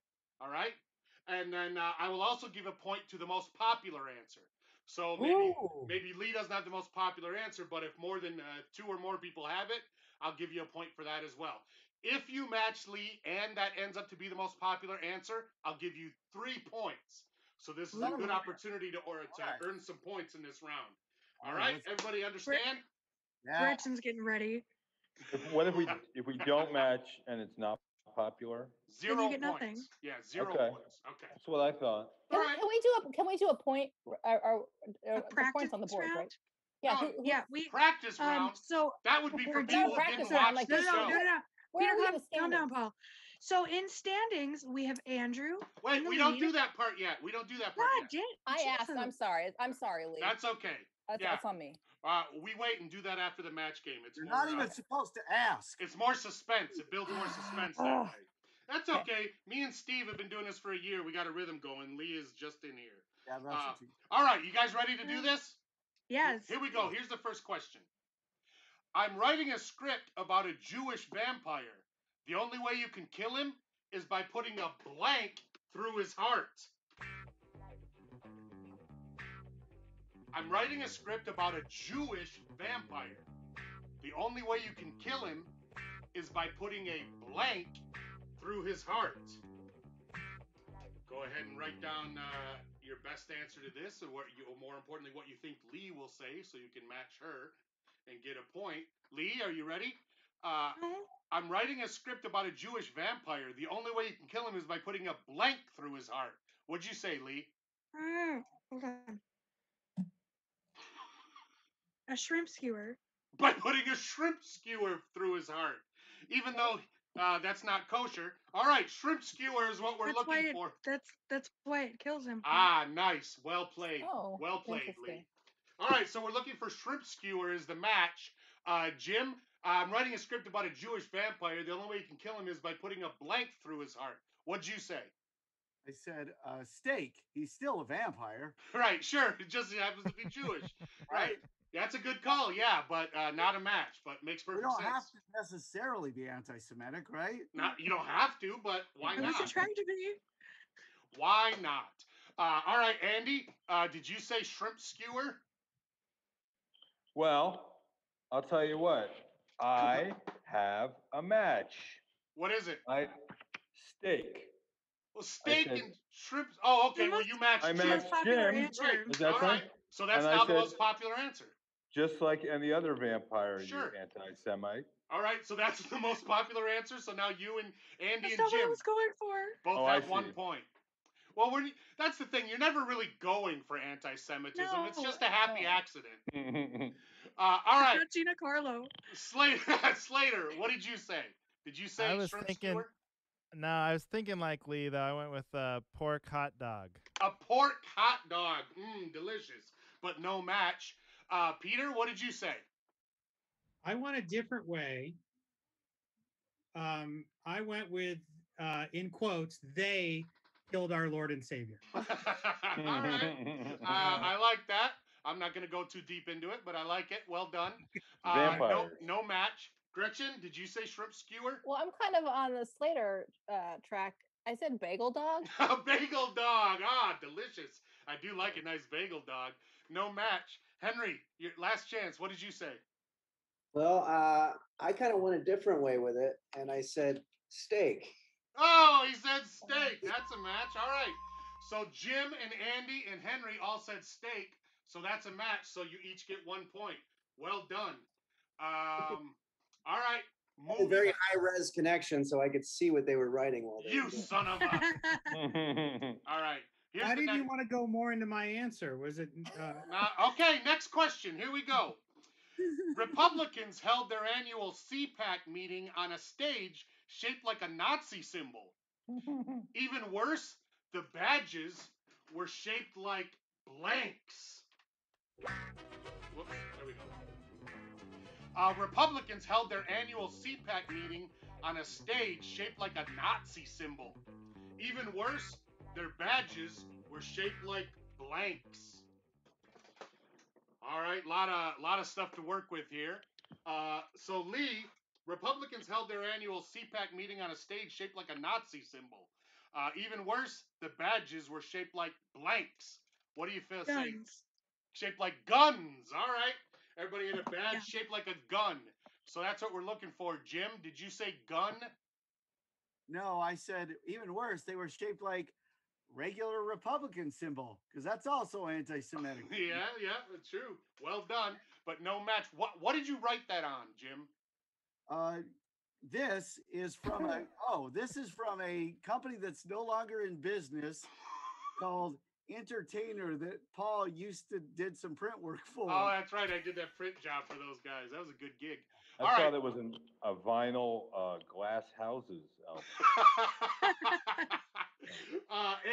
All right? And then I will also give a point to the most popular answer. So maybe Lee doesn't have the most popular answer, but if more than 2 or more people have it, I'll give you a point for that as well. If you match Lee and that ends up to be the most popular answer, I'll give you 3 points. So this is a good opportunity to earn some points in this round. All right, everybody understand? Yeah. Gretchen's getting ready. What if we don't match and it's not popular? 0 Then you get points. nothing. Yeah, 0 Okay. points. Okay. That's what I thought. All right. Can we do a point or the Practice points on the board, round? right? Yeah. No, Yeah, we Practice round. so That would be for we're people doing who practice didn't round, watch like the this. show. no. Where Peter, are we in the calm down, standings? Paul. So in standings, we have Andrew. Wait, in the we don't lead. do that part yet. We don't do that No, part I yet. did. I asked. Jesus. I'm sorry. I'm sorry, Lee. That's okay. That's, yeah. that's on me. We wait and do that after the match game. It's You're more, not even supposed to ask. It's more suspense. It builds more suspense that way. That's okay. Me and Steve have been doing this for a year. We got a rhythm going. Lee is just in here. Yeah, that's All right, you guys ready to do this? Yes. Here we go. Here's the first question. I'm writing a script about a Jewish vampire. The only way you can kill him is by putting a blank through his heart. I'm writing a script about a Jewish vampire. The only way you can kill him is by putting a blank through his heart. Go ahead and write down your best answer to this, or more importantly, what you think Lee will say, so you can match her and get a point. Lee, are you ready? I'm writing a script about a Jewish vampire. The only way you can kill him is by putting a blank through his heart. What'd you say, Lee? Hold on. A shrimp skewer. By putting a shrimp skewer through his heart. Even though that's not kosher. All right, shrimp skewer is what we're looking for. That's why it kills him. Ah, nice. Well played. Oh, well played, Lee. interesting. All right, so we're looking for shrimp skewer as the match. Jim, I'm writing a script about a Jewish vampire. The only way you can kill him is by putting a blank through his heart. What'd you say? I said steak. He's still a vampire. Right, sure. It just happens to be Jewish. Right. That's a good call, yeah, but not a match, but makes perfect sense. We don't have to necessarily be anti-Semitic, right? You don't have to, but why It was not? trying to be. Why not? All right, Andy, did you say shrimp skewer? Well, I'll tell you what. I have a match. What is it? Steak. Well, steak said- and shrimp. Oh, okay. Well, you matched I Jim. matched popular Jim. answer. Right. Is that All right? right. So that's And I now the said- most popular answer. Just like any other vampire, Sure. you anti-Semite. All right. So that's the most popular answer. So now you and Andy That's and not what I Jim was going for. both Oh, I have 1 see. point. Well, that's the thing. You're never really going for anti-Semitism. It's No, just a happy no. accident. All right. Not Gina Carlo. Slater, what did you say? Did you say I was shrimp thinking- skewer? No, I was thinking like Lee though. I went with pork hot dog. A pork hot dog. Delicious. But no match. Peter, what did you say? I went a different way. I went with, in quotes, they killed our Lord and Savior. All right. I like that. I'm not going to go too deep into it, but I like it. Well done. Vampires. No match. Gretchen, did you say shrimp skewer? Well, I'm kind of on the Slater track. I said bagel dog. A bagel dog. Ah, delicious. I do like a nice bagel dog. No match. Henry, your last chance. What did you say? Well, I kind of went a different way with it, and I said steak. Oh, he said steak. That's a match. All right. So Jim and Andy and Henry all said steak. So that's a match. So you each get 1 point. Well done. All right. I had a very high-res connection, so I could see what they were writing while they You were doing it. son of a. All right. Here's Why the did you want to go more into my answer? Was it? Okay, next question. Here we go. Republicans held their annual CPAC meeting on a stage shaped like a Nazi symbol. Even worse, the badges were shaped like blanks. Whoops, there we go. Republicans held their annual CPAC meeting on a stage shaped like a Nazi symbol. Even worse, their badges were shaped like blanks. All right, lot of stuff to work with here. So Lee, Republicans held their annual CPAC meeting on a stage shaped like a Nazi symbol. Even worse, the badges were shaped like blanks. What do you feel say? Guns. Shaped like guns. All right. Everybody had a badge Yeah. shaped like a gun. So that's what we're looking for. Jim, did you say gun? No, I said even worse. They were shaped like regular Republican symbol because that's also anti-Semitic. Yeah, true. Well done, but no match. What did you write that on, Jim? This is from a company that's no longer in business called Entertainer that Paul did some print work for. Oh, that's right. I did that print job for those guys. That was a good gig. I All thought right. it was a vinyl Glass Houses album.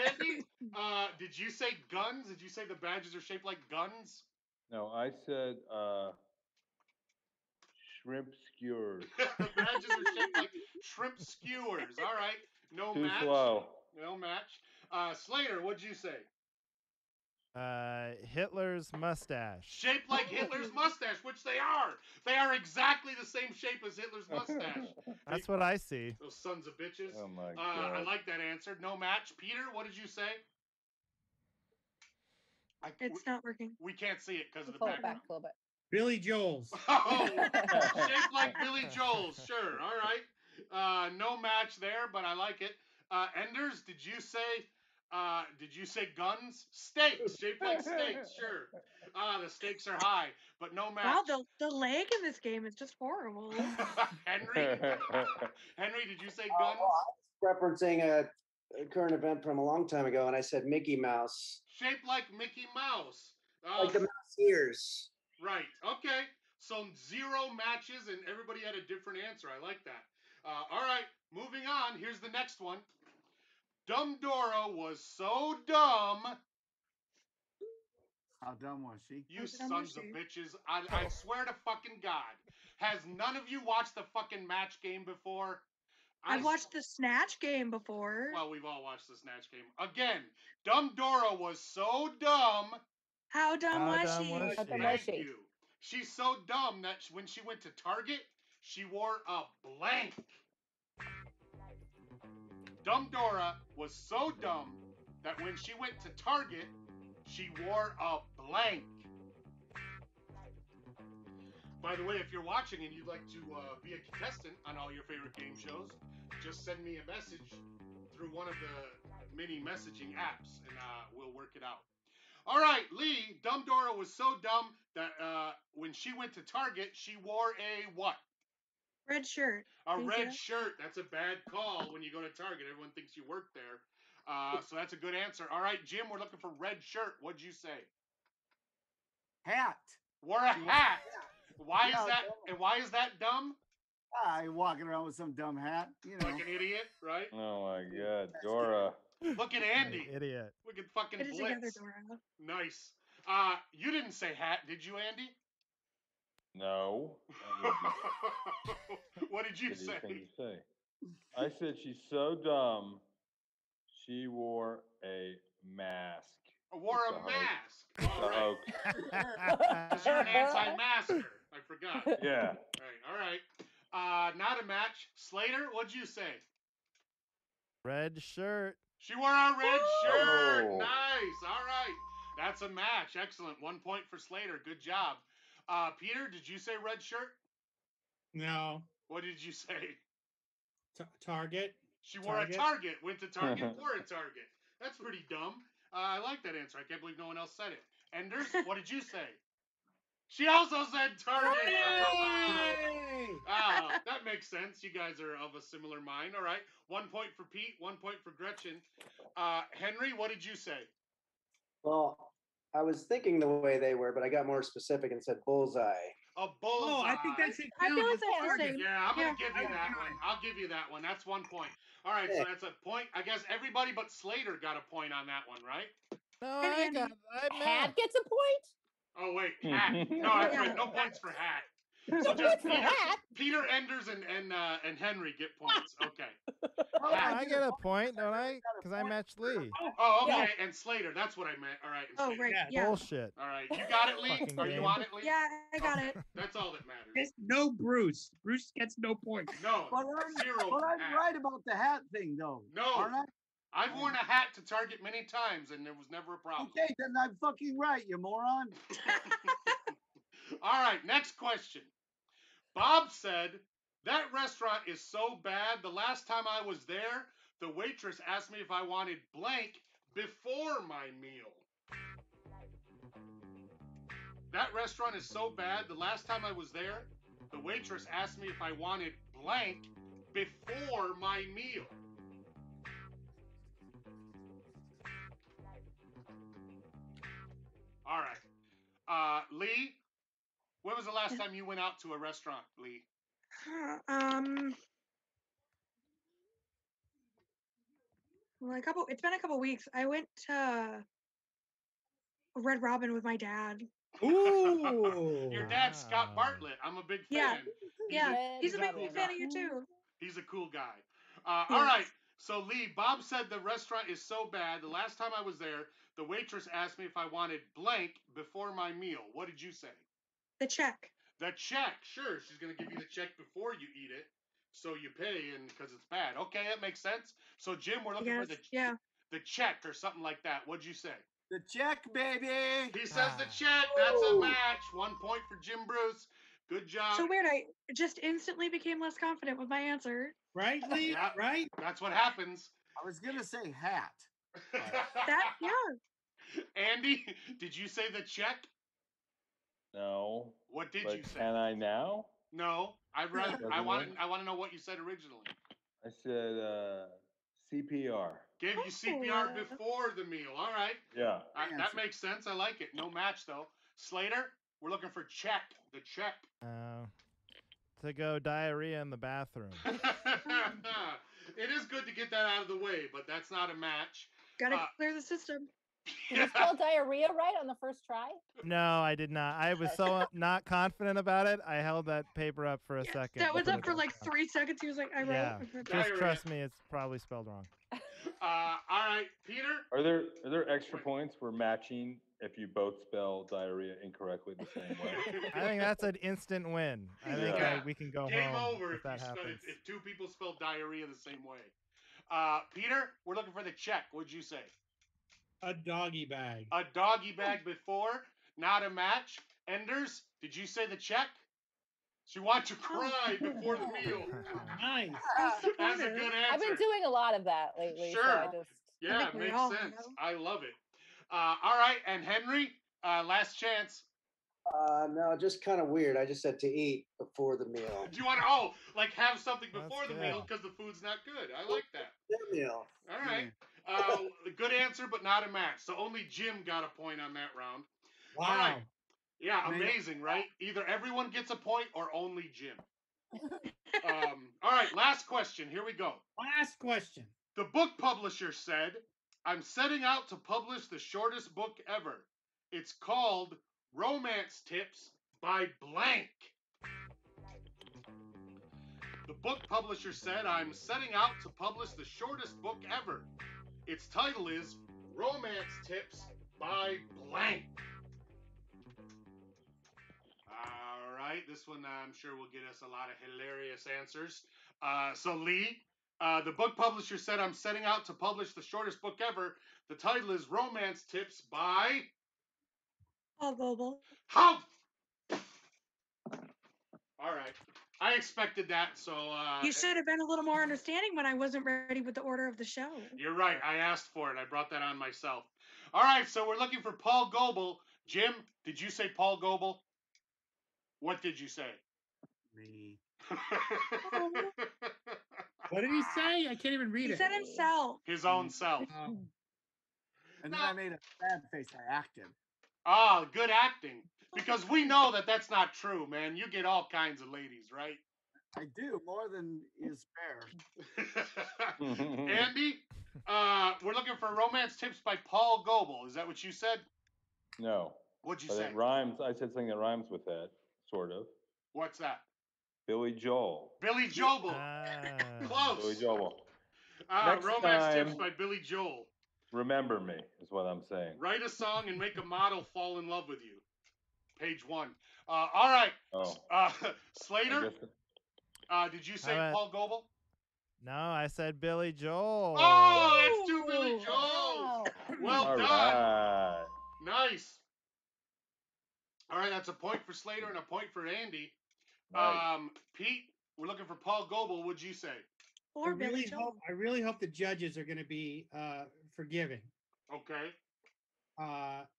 Andy, did you say guns? Did you say the badges are shaped like guns? No, I said shrimp skewers. The badges are shaped like shrimp skewers. All right. No Too match. slow. No match. Slater, what'd you say? Hitler's mustache. Shaped like Hitler's mustache, which they are. They are exactly the same shape as Hitler's mustache. That's what I see. Those sons of bitches. Oh my God. I like that answer. No match. Peter, what did you say? It's not working. We can't see it because of the Pull it background. back a little bit. Billy Joel's. Oh, shaped like Billy Joel's. Sure. All right. No match there, but I like it. Enders, did you say guns? Steaks, shaped like steaks. Sure. The stakes are high, but no match. Wow, the leg in this game is just horrible. Henry, did you say guns? Referencing a current event from a long time ago, and I said Mickey Mouse. Shaped like Mickey Mouse. Like the mouse ears. Right. Okay. So 0 matches, and everybody had a different answer. I like that. All right. Moving on. Here's the next one. Dumb Dora was so dumb. How dumb was she? You How dumb was sons of she? bitches. I swear to fucking God. Has none of you watched the fucking match game before? I've watched the Snatch game before. Well, we've all watched the Snatch game. Again, Dumb Dora was so dumb. How dumb How was dumb she? was How she? dumb was Thank she? you. She's so dumb that when she went to Target, she wore a blank. Dumb Dora was so dumb that when she went to Target, she wore a blank. By the way, if you're watching and you'd like to be a contestant on all your favorite game shows, just send me a message through one of the mini messaging apps, and we'll work it out. All right, Lee, Dumb Dora was so dumb that when she went to Target, she wore a what? Red shirt. A Did you red say shirt. That's a bad call when you go to Target. Everyone thinks you work there. So that's a good answer. All right, Jim, we're looking for red shirt. What'd you say? Hat. Wore a hat. Why Yeah, is that? And why is that dumb? I walking around with some dumb hat, you know. Like an idiot, right? Oh my God, Dora. Look at Andy. Idiot. Look at fucking Put it together, Blitz. Dora. Nice. You didn't say hat, did you, Andy? No. That would be What did you a shitty thing say? to say. I said she's so dumb. She wore a mask. Wore It's a a hoax. mask. It's All a right. hoax. 'Cause you're an anti-masker. I forgot. Yeah. All right. Not a match. Slater, what'd you say? Red shirt. She wore a red shirt. Oh. Nice. All right. That's a match. Excellent. 1 point for Slater. Good job. Peter, did you say red shirt? No. What did you say? Target. She wore Target. a Target. Went to Target, wore a Target. That's pretty dumb. I like that answer. I can't believe no one else said it. Enders, what did you say? She also said Target. Hey! That makes sense. You guys are of a similar mind. All right. 1 point for Pete, 1 point for Gretchen. Henry, what did you say? Well, I was thinking the way they were, but I got more specific and said bullseye. A bullseye. Oh, I think that's it. I feel too. like that's the Target. same. Yeah, I'm Yeah. gonna give you that one. I'll give you that one. That's 1 point. All right, so Yeah. that's a point. I guess everybody but Slater got a point on that one, right? No, And I Andy. got. I Hat missed. gets a point. Oh wait, Hat. No, that's right. No points for Hat. So No just points for Peter, Hat. Peter Enders and Henry get points. Okay. Oh, Hat. I get a point, don't I? Because I matched Lee. Oh, Yeah. okay. And Slater. That's what I meant. All right. And Oh, Slater. right. Yeah. Yeah. Bullshit. All right. You got it, Lee? Fucking Are you game. on it, Lee? Yeah, I got Okay. it. That's all that matters. There's no Bruce. Bruce gets no points. No. But I'm, 0 but for I'm Hat. right about the hat thing, though. No. Aren't I? I've worn a hat to Target many times, and there was never a problem. Okay, then I'm fucking right, you moron. All right, next question. Bob said, that restaurant is so bad, the last time I was there, the waitress asked me if I wanted blank before my meal. That restaurant is so bad, the last time I was there, the waitress asked me if I wanted blank before my meal. All right. Lee, when was the last time you went out to a restaurant, Lee? Well, it's been a couple weeks. I went to Red Robin with my dad. Ooh. Your dad's Scott Wow. Bartlett. I'm a big Yeah. fan. Yeah, Red he's a big cool fan guy. of you too. He's a cool guy. Yes. All right. So, Lee, Bob said the restaurant is so bad. The last time I was there, the waitress asked me if I wanted blank before my meal. What did you say? The check. The check. Sure. She's going to give you the check before you eat it. So you pay and because it's bad. Okay, that makes sense. So, Jim, we're looking for Yes. the check or something like that. What'd you say? The check, baby. He says the Ah. check. That's a match. 1 point for Jim Bruce. Good job. So weird. I just instantly became less confident with my answer. Right, Lee? Yeah. Right? That's what happens. I was gonna say hat. Andy, did you say the check? No. What did But you say? can I now? No, I Doesn't want work? I want to know what you said originally. I said CPR. Gave you CPR Oh. before the meal. All right, Yeah. that Answer. makes sense. I like it. No match though. Slater, we're looking for check. The check. To go diarrhea in the bathroom. It is good to get that out of the way, but that's not a match. Gotta Uh, clear the system. Did you spell diarrhea right on the first try? No, I did not. I was so not confident about it. I held that paper up for a second. That was to put up it for back like down. 3 seconds. He was like, I wrote. Yeah. I Just Diarrhea. trust me, it's probably spelled wrong. All right, Peter. Are there extra points for matching if you both spell diarrhea incorrectly the same way? I think that's an instant win. I think Yeah. we can go Game home over if that you happens. if two people spell diarrhea the same way. Peter, we're looking for the check. What'd you say? A doggy bag. A doggy bag before, not a match. Enders, did you say the check? She wants you to cry before the meal. Nice. That's a good answer. I've been doing a lot of that lately. So I Sure. just Yeah, think it we makes all sense. know. I love it. All right, and Henry, last chance. No, just kind of weird. I just said to eat before the meal. Do you want to, like have something That's before the good. meal because the food's not good? I like that. The meal. All right. Good answer, but not a match. So only Jim got a point on that round. Wow. All right. Yeah, Man. amazing, right? Either everyone gets a point or only Jim. All right, last question. Here we go. Last question. The book publisher said, I'm setting out to publish the shortest book ever. It's called Romance Tips by Blank. The book publisher said, I'm setting out to publish the shortest book ever. Its title is Romance Tips by Blank. All right, this one I'm sure will get us a lot of hilarious answers. So Lee, the book publisher said, I'm setting out to publish the shortest book ever. The title is Romance Tips by... Paul Goebel. How? All right. I expected that, so... You should have been a little more understanding when I wasn't ready with the order of the show. You're right. I asked for it. I brought that on myself. All right, so we're looking for Paul Goebel. Jim, did you say Paul Goebel? What did you say? Me. What did he say? I can't even read He it. said himself. His own self. And then I made a sad face. I acted. Ah, good acting. Because we know that that's not true, man. You get all kinds of ladies, right? I do more than is fair. Andy, we're looking for romance tips by Paul Goebel. Is that what you said? No. What'd you But say? it rhymes. I said something that rhymes with that, sort of. What's that? Billy Joel. Billy Joel. Close. Billy Joel. Romance Next tips time- by Billy Joel. Remember me is what I'm saying. Write a song and make a model fall in love with you. Page 1. All right. Oh. Slater, did you say How about- Paul Goebel? No, I said Billy Joel. Oh, it's 2 Billy Joels. Wow. Well All done. right. Nice. All right, that's a point for Slater and a point for Andy. Nice. Pete, we're looking for Paul Goebel. What'd you say? Or Billy Joel. I really hope the judges are going to be forgiving Okay.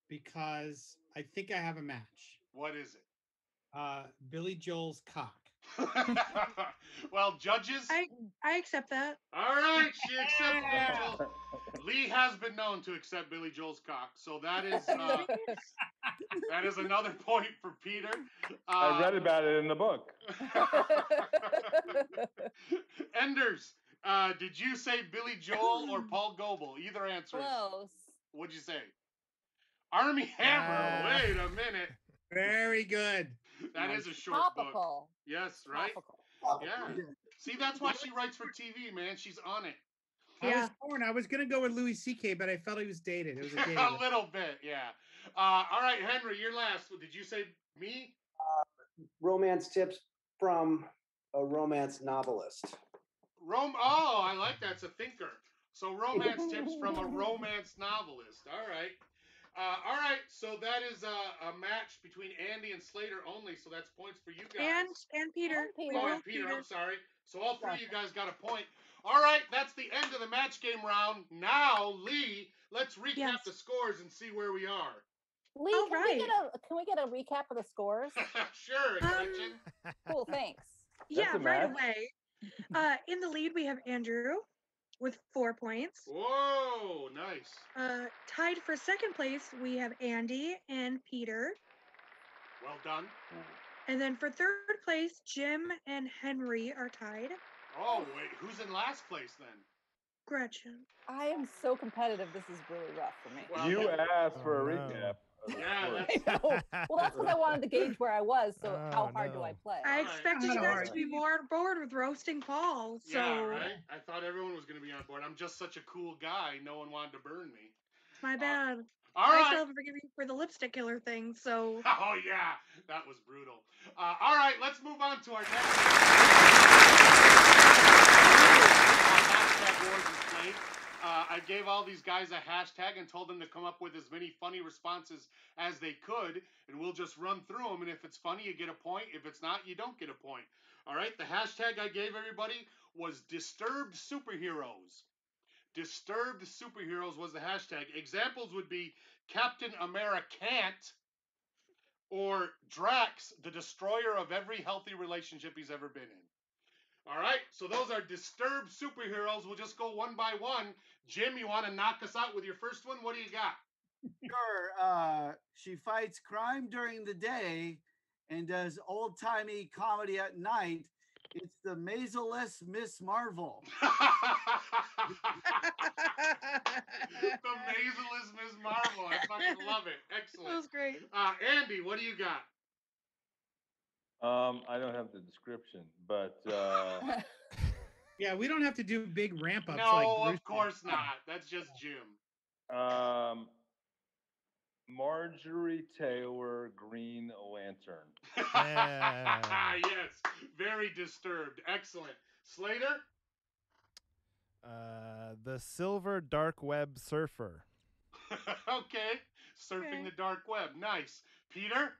because I think I have a match. What is it? Billy Joel's cock. Well, judges. I accept that. All right, she accepts Billy Joel. Lee has been known to accept Billy Joel's cock, so that is another point for Peter. I read about it in the book. Enders, did you say Billy Joel or Paul Goebel? Either answer. Close. What'd you say? Army Hammer. Wait a minute. Very good. That is a short book. Topical. Yes, right? Topical. Yeah. See, that's why she writes for TV, man. She's on it. I was torn. I was gonna go with Louis C.K., but I felt he was dated. It was a dated. A little bit, yeah. All right, Henry, you're last. Did you say me? Romance tips from a romance novelist. Oh, I like that. It's a thinker. So romance tips from a romance novelist. All right. All right. So that is a match between Andy and Slater only. So that's points for you guys. And Peter. And Peter. Oh, and Peter, I'm sorry. So all three of you guys got a point. All right, that's the end of the match game round. Now, Lee, let's recap the scores and see where we are. Lee, can we get a recap of the scores? Sure, Gretchen. Cool, thanks. Yeah, a right match. away. In the lead, we have Andrew with 4 points. Whoa, nice. Tied for second place, we have Andy and Peter. Well done. And then for third place, Jim and Henry are tied. Oh, wait, who's in last place then? Gretchen. I am so competitive. This is really rough for me. Well, You asked for a Oh, no. recap. of the Yeah, scores. that's- I know. Well, that's because I wanted to gauge where I was. So Oh, how hard do no. I play? I Alright. expected you Not guys hard. to be more bored with roasting Paul. So Yeah, right? I thought everyone was going to be on board. I'm just such a cool guy. No one wanted to burn me. my bad. All I right. still haven't forgiven you for the lipstick killer thing. So Oh, yeah. That was brutal. All right, let's move on to our next. Hashtag Wars is Played. I gave all these guys a hashtag and told them to come up with as many funny responses as they could, and we'll just run through them. And if it's funny, you get a point. If it's not, you don't get a point. All right, the hashtag I gave everybody was Disturbed Superheroes. Disturbed Superheroes was the hashtag. Examples would be Captain Americant or Drax, the destroyer of every healthy relationship he's ever been in. All right, so those are Disturbed Superheroes. We'll just go one by one. Jim, you want to knock us out with your first one? What do you got? Sure. She fights crime during the day and does old-timey comedy at night. It's the Mazeless Miss Marvel. The Mazeless Ms. Marvel. I fucking love it. that Excellent. was great. Andy, what do you got? I don't have the description, but Yeah, we don't have to do big ramp ups. No, like Bruce of course not. That's just Jim. Marjorie Taylor Green Lantern. Yeah. Yes, very disturbed. Excellent. Slater? The Silver Dark Web Surfer. Okay. Surfing Okay. the dark web. Nice. Peter?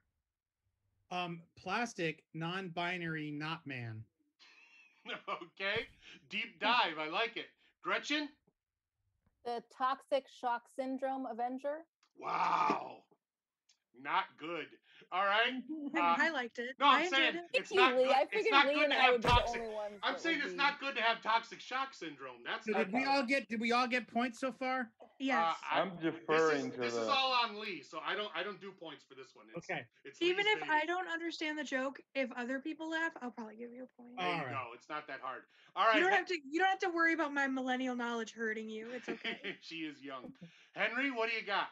Plastic, non-binary, not man. Okay. Deep dive. I like it. Gretchen? The Toxic Shock Syndrome Avenger. Wow. Not good. All right. I liked it. No, I'm I enjoyed saying it. it's Thank you, not Lee. good. I It's figured not Lee good and to I have would be toxic. the only ones. I'm that saying would it's be- not good to have toxic shock syndrome. That's So not did we good. all get? Did we all get points so far? Yes. I'm deferring to this the. is all on Lee, so I don't do points for this one. It's, Okay. It's Even Lee's if baby. I don't understand the joke, if other people laugh, I'll probably give you a point. There you Alright. go. It's not that hard. All right. You don't have to worry about my millennial knowledge hurting you. It's okay. She is young. Henry, what do you got?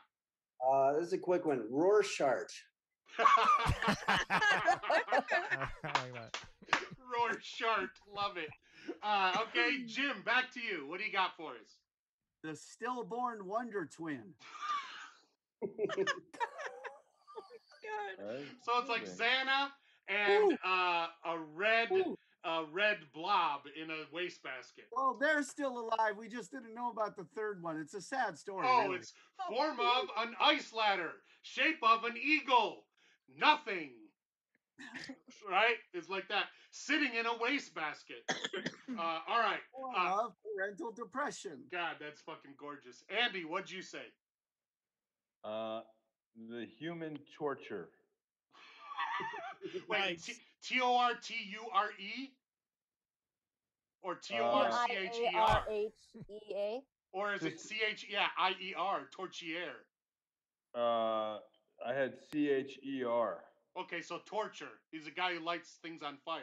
This is a quick one. Rorschach. I like that. Rorschach, love it. Okay, Jim, back to you. What do you got for us? The stillborn wonder twin. God. So it's like Xana and a red blob in a wastebasket. Well, they're still alive. We just didn't know about the third one. It's a sad story. Oh, really. it's form of an ice ladder, shape of an eagle, nothing. Right? It's like that. Sitting in a wastebasket. All right. Form of parental depression. God, that's fucking gorgeous. Andy, what'd you say? The human torture. Wait, Nice. Torture? Or Torchher? IARHEA. Or is it IER, torchier? I had CHER. Okay, so torture. He's a guy who lights things on fire.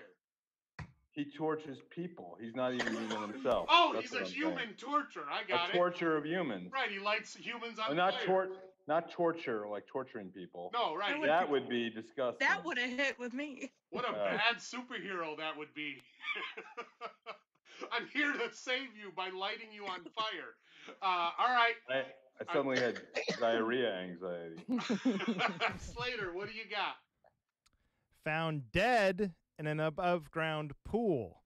He tortures people. He's not even human himself. Oh, That's he's what a I'm human saying. torture. I got A it. torture of humans. Right, he lights humans on Not fire. not torture like torturing people. No, right. That would be disgusting. That would have hit with me. What a bad superhero that would be. I'm here to save you by lighting you on fire. All right. I suddenly had diarrhea anxiety. Slater, what do you got? Found dead in an above ground pool.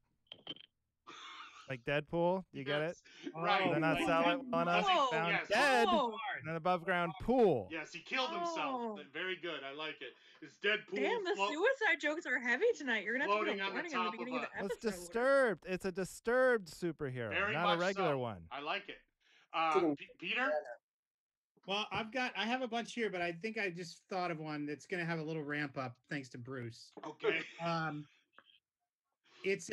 Like Deadpool? You get it? Right. Did I not Like sell it well enough? Whoa. Found Yes. dead Oh, in an above ground pool. Yes, he killed himself. Oh. Very good. I like it. It's Deadpool damn, the suicide jokes are heavy tonight. You're gonna have to floating put a on the warning on the top beginning of of the It's episode. disturbed. It's a disturbed superhero, Very not much a regular so. one. I like it. Peter? Well, I have a bunch here, but I think I just thought of one that's going to have a little ramp up thanks to Bruce. Okay. It's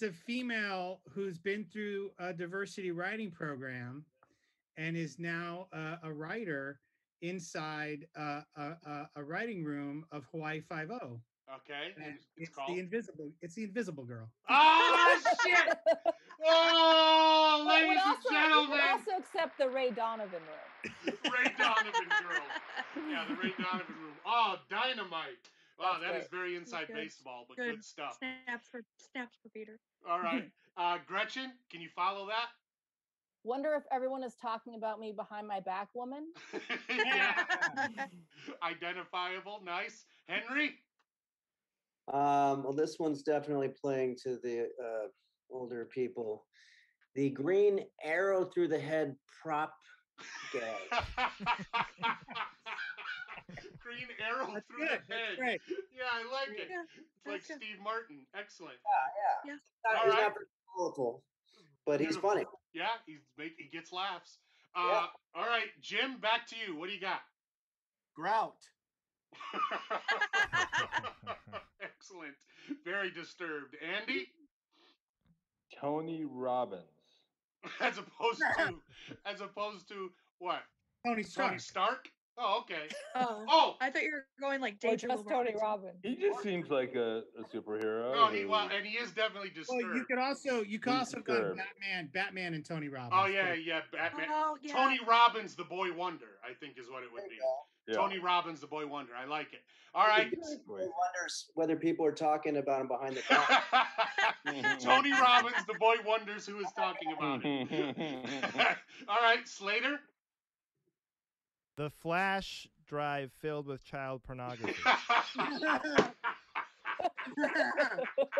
a female who's been through a diversity writing program and is now a writer inside a writing room of Hawaii Five-0. Okay. And It's it's called? the Invisible Girl. Oh, shit! Oh, But ladies and we gentlemen. would also accept the Ray Donovan room. Ray Donovan girl. Yeah, the Ray Donovan room. Oh, dynamite. Wow, That's that is very inside Good. baseball, but good stuff. Snaps for Peter. All right. Gretchen, can you follow that? Wonder if everyone is talking about me behind my back, woman. Yeah. Identifiable. Nice. Henry? Well, this one's definitely playing to the older people. The green arrow through the head prop gag. Green arrow That's through good. the That's head. great. Yeah, I like it. Yeah, It's like that's good. Steve Martin. Excellent. He's All not right. very colorful, but he's Beautiful. funny. Yeah, he gets laughs. Yeah. All right, Jim, back to you. What do you got? Grout. Excellent. Very disturbed. Andy? Tony Robbins. As opposed to what? Tony Stark. Tony Stark? Oh, okay. Oh, Oh, I thought you were going like Or Danger just Tony Robbins. He just seems like a superhero. no, who- and he is definitely disturbed. Well, you could also He's have gone disturbed. Batman and Tony Robbins. Oh, yeah, Batman. Oh, yeah. Tony Robbins, the boy wonder, I think is what it would be. Yeah. Tony Robbins, the boy wonder. I like it. All right. He wonders whether people are talking about him behind the back. Tony Robbins, the boy wonders who is talking about it. All right, Slater. The flash drive filled with child pornography.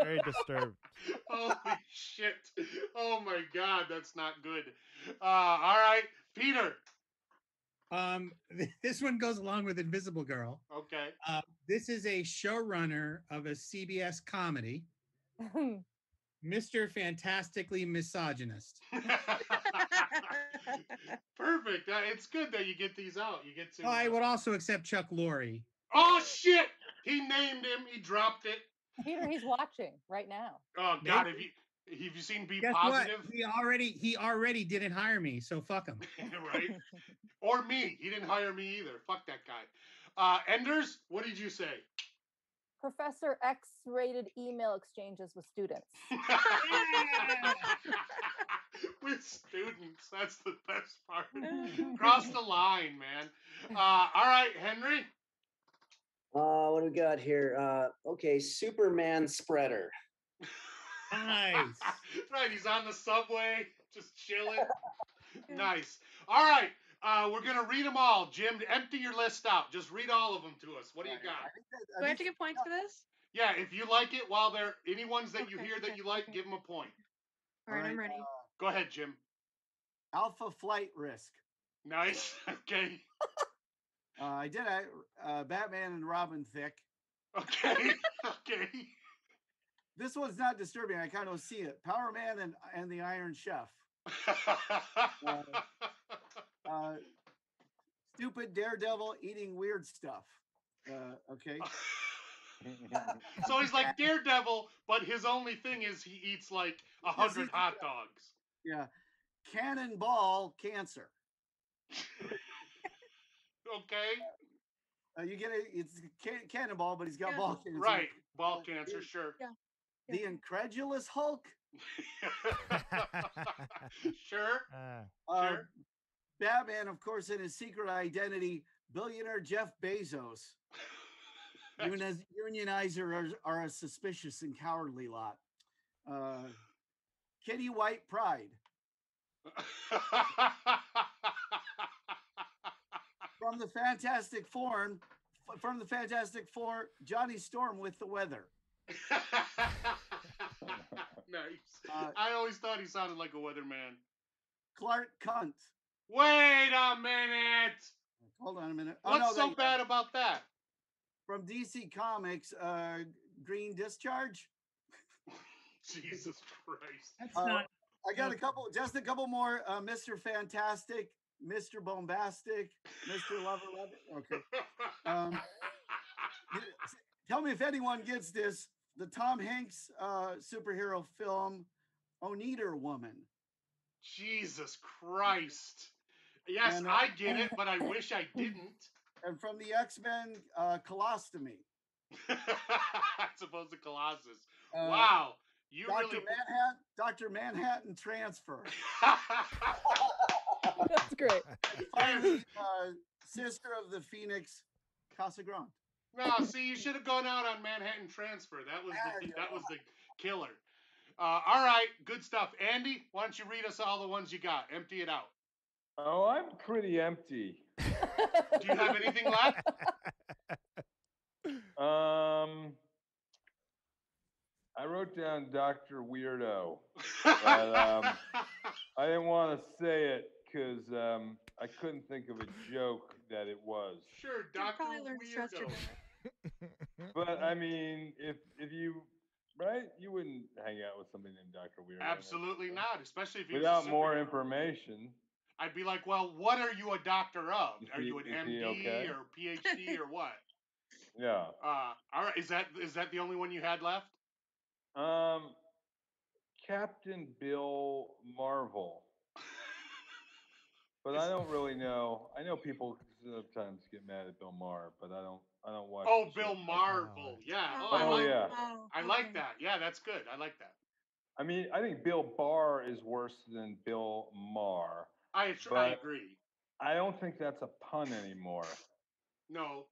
Very disturbed. Holy shit. Oh my God, that's not good. All right, Peter. This one goes along with Invisible Girl. Okay. This is a showrunner of a CBS comedy, Mr. Fantastically Misogynist. Perfect. It's good that you get these out. You get to. I would also accept Chuck Lorre. Oh shit! He named him. He dropped it. Peter, he's watching right now. Oh God, if Have you seen Be Guess Positive? what? He already didn't hire me, so fuck him. Right? Or me. He didn't hire me either. Fuck that guy. Enders, what did you say? Professor X-rated email exchanges with students. With students. That's the best part. Cross the line, man. All right, Henry. What do we got here? Okay, Superman spreader. Nice. Right, he's on the subway, just chilling. Nice. All right, we're gonna read them all. Jim, empty your list out. Just read all of them to us. What do you got? Do I have to get points for this? Yeah, if you like it, while they're any ones that you Okay, hear that okay, you like, okay. give them a point. All right, I'm ready. Go ahead, Jim. Alpha Flight Risk. Nice. Okay. I did Batman and Robin Thicke. Okay. Okay. This one's not disturbing. I kind of see it. Power Man and the Iron Chef. Stupid Daredevil eating weird stuff. Okay. So he's like Daredevil, but his only thing is he eats like 100 hot dogs. Yeah. Cannonball cancer. Okay. You get it. It's cannonball, but he's got ball cancer. Right. Ball cancer, sure. Yeah. The Incredulous Hulk. Sure. Sure. Batman, of course, in his secret identity, billionaire Jeff Bezos. Unionizer are a suspicious and cowardly lot. Kitty White Pride. From the Fantastic Four, Johnny Storm with the weather. Nice. I always thought he sounded like a weatherman. Clark Kent. Wait a minute. Hold on a minute. What's so bad about that? From DC Comics, Green Discharge. Jesus Christ. That's not. I got just a couple more. Mr. Fantastic, Mr. Bombastic, Mr. Lover. Okay. Tell me if anyone gets this. The Tom Hanks superhero film, Oneater Woman. Jesus Christ. Yes, And, I get it, but I wish I didn't. And from the X-Men, Colostomy. As opposed to Colossus. Wow. You Dr. Manhattan Transfer. That's great. Finally, Sister of the Phoenix, Casa Grande. No, see, you should have gone out on Manhattan Transfer. That was the killer. All right, good stuff. Andy, why don't you read us all the ones you got? Empty it out. Oh, I'm pretty empty. Do you have anything left? I wrote down Dr. Weirdo. But, I didn't want to say it because I couldn't think of a joke that it was. Sure, You'll Dr. probably learn to trust your Weirdo. But I mean, if you right, you wouldn't hang out with somebody named Dr. Weirdo. Absolutely not, especially if he without was a more superhero. Information. I'd be like, well, what are you a doctor of? Are you an MD okay? or PhD or what? Yeah. All right. Is that the only one you had left? Captain Bill Marvel. But I don't really know. I know people sometimes get mad at Bill Maher, but I don't watch. Oh, the Bill show. Marvel. Yeah. yeah. I like that. Yeah, that's good. I like that. I mean, I think Bill Barr is worse than Bill Maher. I agree. I don't think that's a pun anymore. No.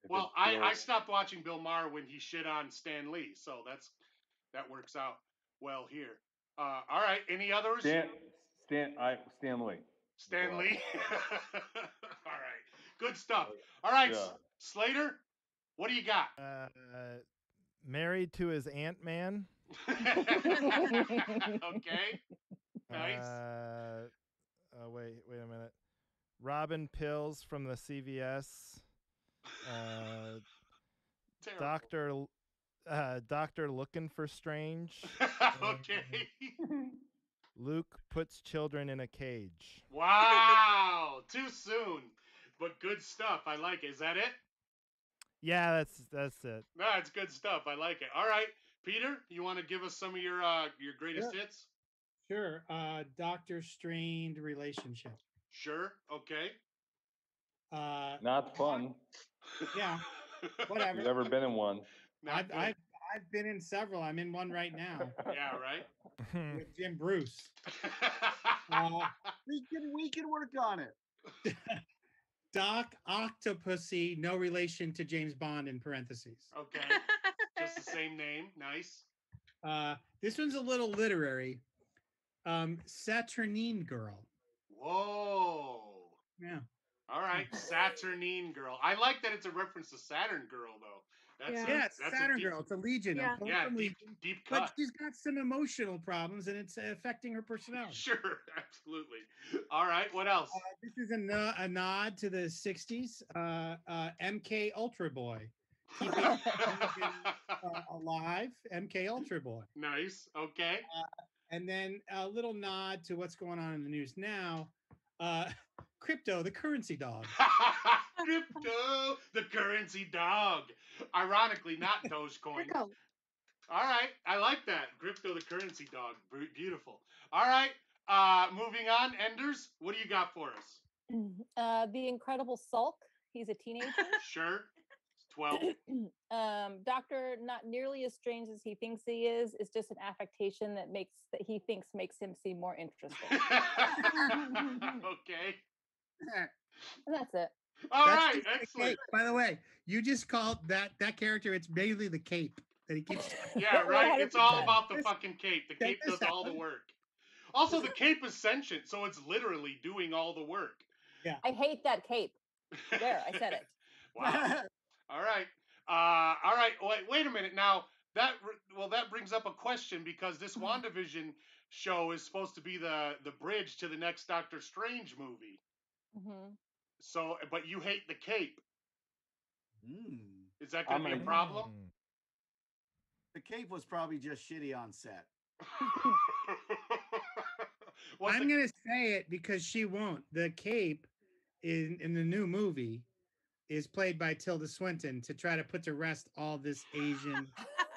Well, I stopped watching Bill Maher when he shit on Stan Lee, so that works out well here. All right. Any others? Stan Lee. Stan Lee. All right. Good stuff. All right, yeah. Slater, what do you got? Married to his Ant-Man. Okay. Nice. Wait a minute. Robin Pills from the CVS. Doctor Looking for Strange. Okay. Luke puts children in a cage. Wow, too soon, but good stuff. I like it. Is that it? Yeah, that's it. No, it's good stuff. I like it. All right, Peter, you want to give us some of your greatest Sure. hits? Sure. Doctor Strained relationship. Sure. Okay. Not fun. Yeah. If Whatever. you've ever been in one. Not good. I've been in several. I'm in one right now Yeah, right. with Jim Bruce. We can work on it. Doc Octopussy, no relation to James Bond in parentheses. Okay. Just the same name. Nice. This one's a little literary. Saturnine Girl. Whoa. Yeah. All right. Saturnine Girl. I like that it's a reference to Saturn Girl, though. Yeah, it's Saturn Girl. It's a Legion. Yeah. A poem Yeah, from deep Legion. cut. But she's got some emotional problems, and it's affecting her personality. Sure, absolutely. All right, what else? This is a nod to the '60s. MK Ultra Boy, keeping alive. MK Ultra Boy. Nice. Okay. And then a little nod to what's going on in the news now. Crypto, the currency dog. Crypto, the currency dog. Ironically, not Dogecoin. Go. All right, I like that. Crypto, the currency dog. Beautiful. All right, moving on. Enders, what do you got for us? The Incredible Sulk. He's a teenager. Sure. 12. Doctor, not nearly as strange as he thinks he is. It's just an affectation that he thinks makes him seem more interesting. Okay. And that's it. All That's right, just the excellent. cape. By the way, you just called that character. It's mainly the cape that he keeps. Yeah, right. It's all 100%. about the fucking cape. The cape this does all the out. work. Also, the cape is sentient, so it's literally doing all the work. I hate that cape. There, I said it. Wow. All right. All right. Wait a minute. Now that brings up a question because this WandaVision show is supposed to be the bridge to the next Doctor Strange movie. Mm-hmm. So, but you hate the cape. Is that I'm going to be a gonna- problem? The cape was probably just shitty on set. I'm gonna say it because she won't. The cape in the new movie is played by Tilda Swinton to try to put to rest all this Asian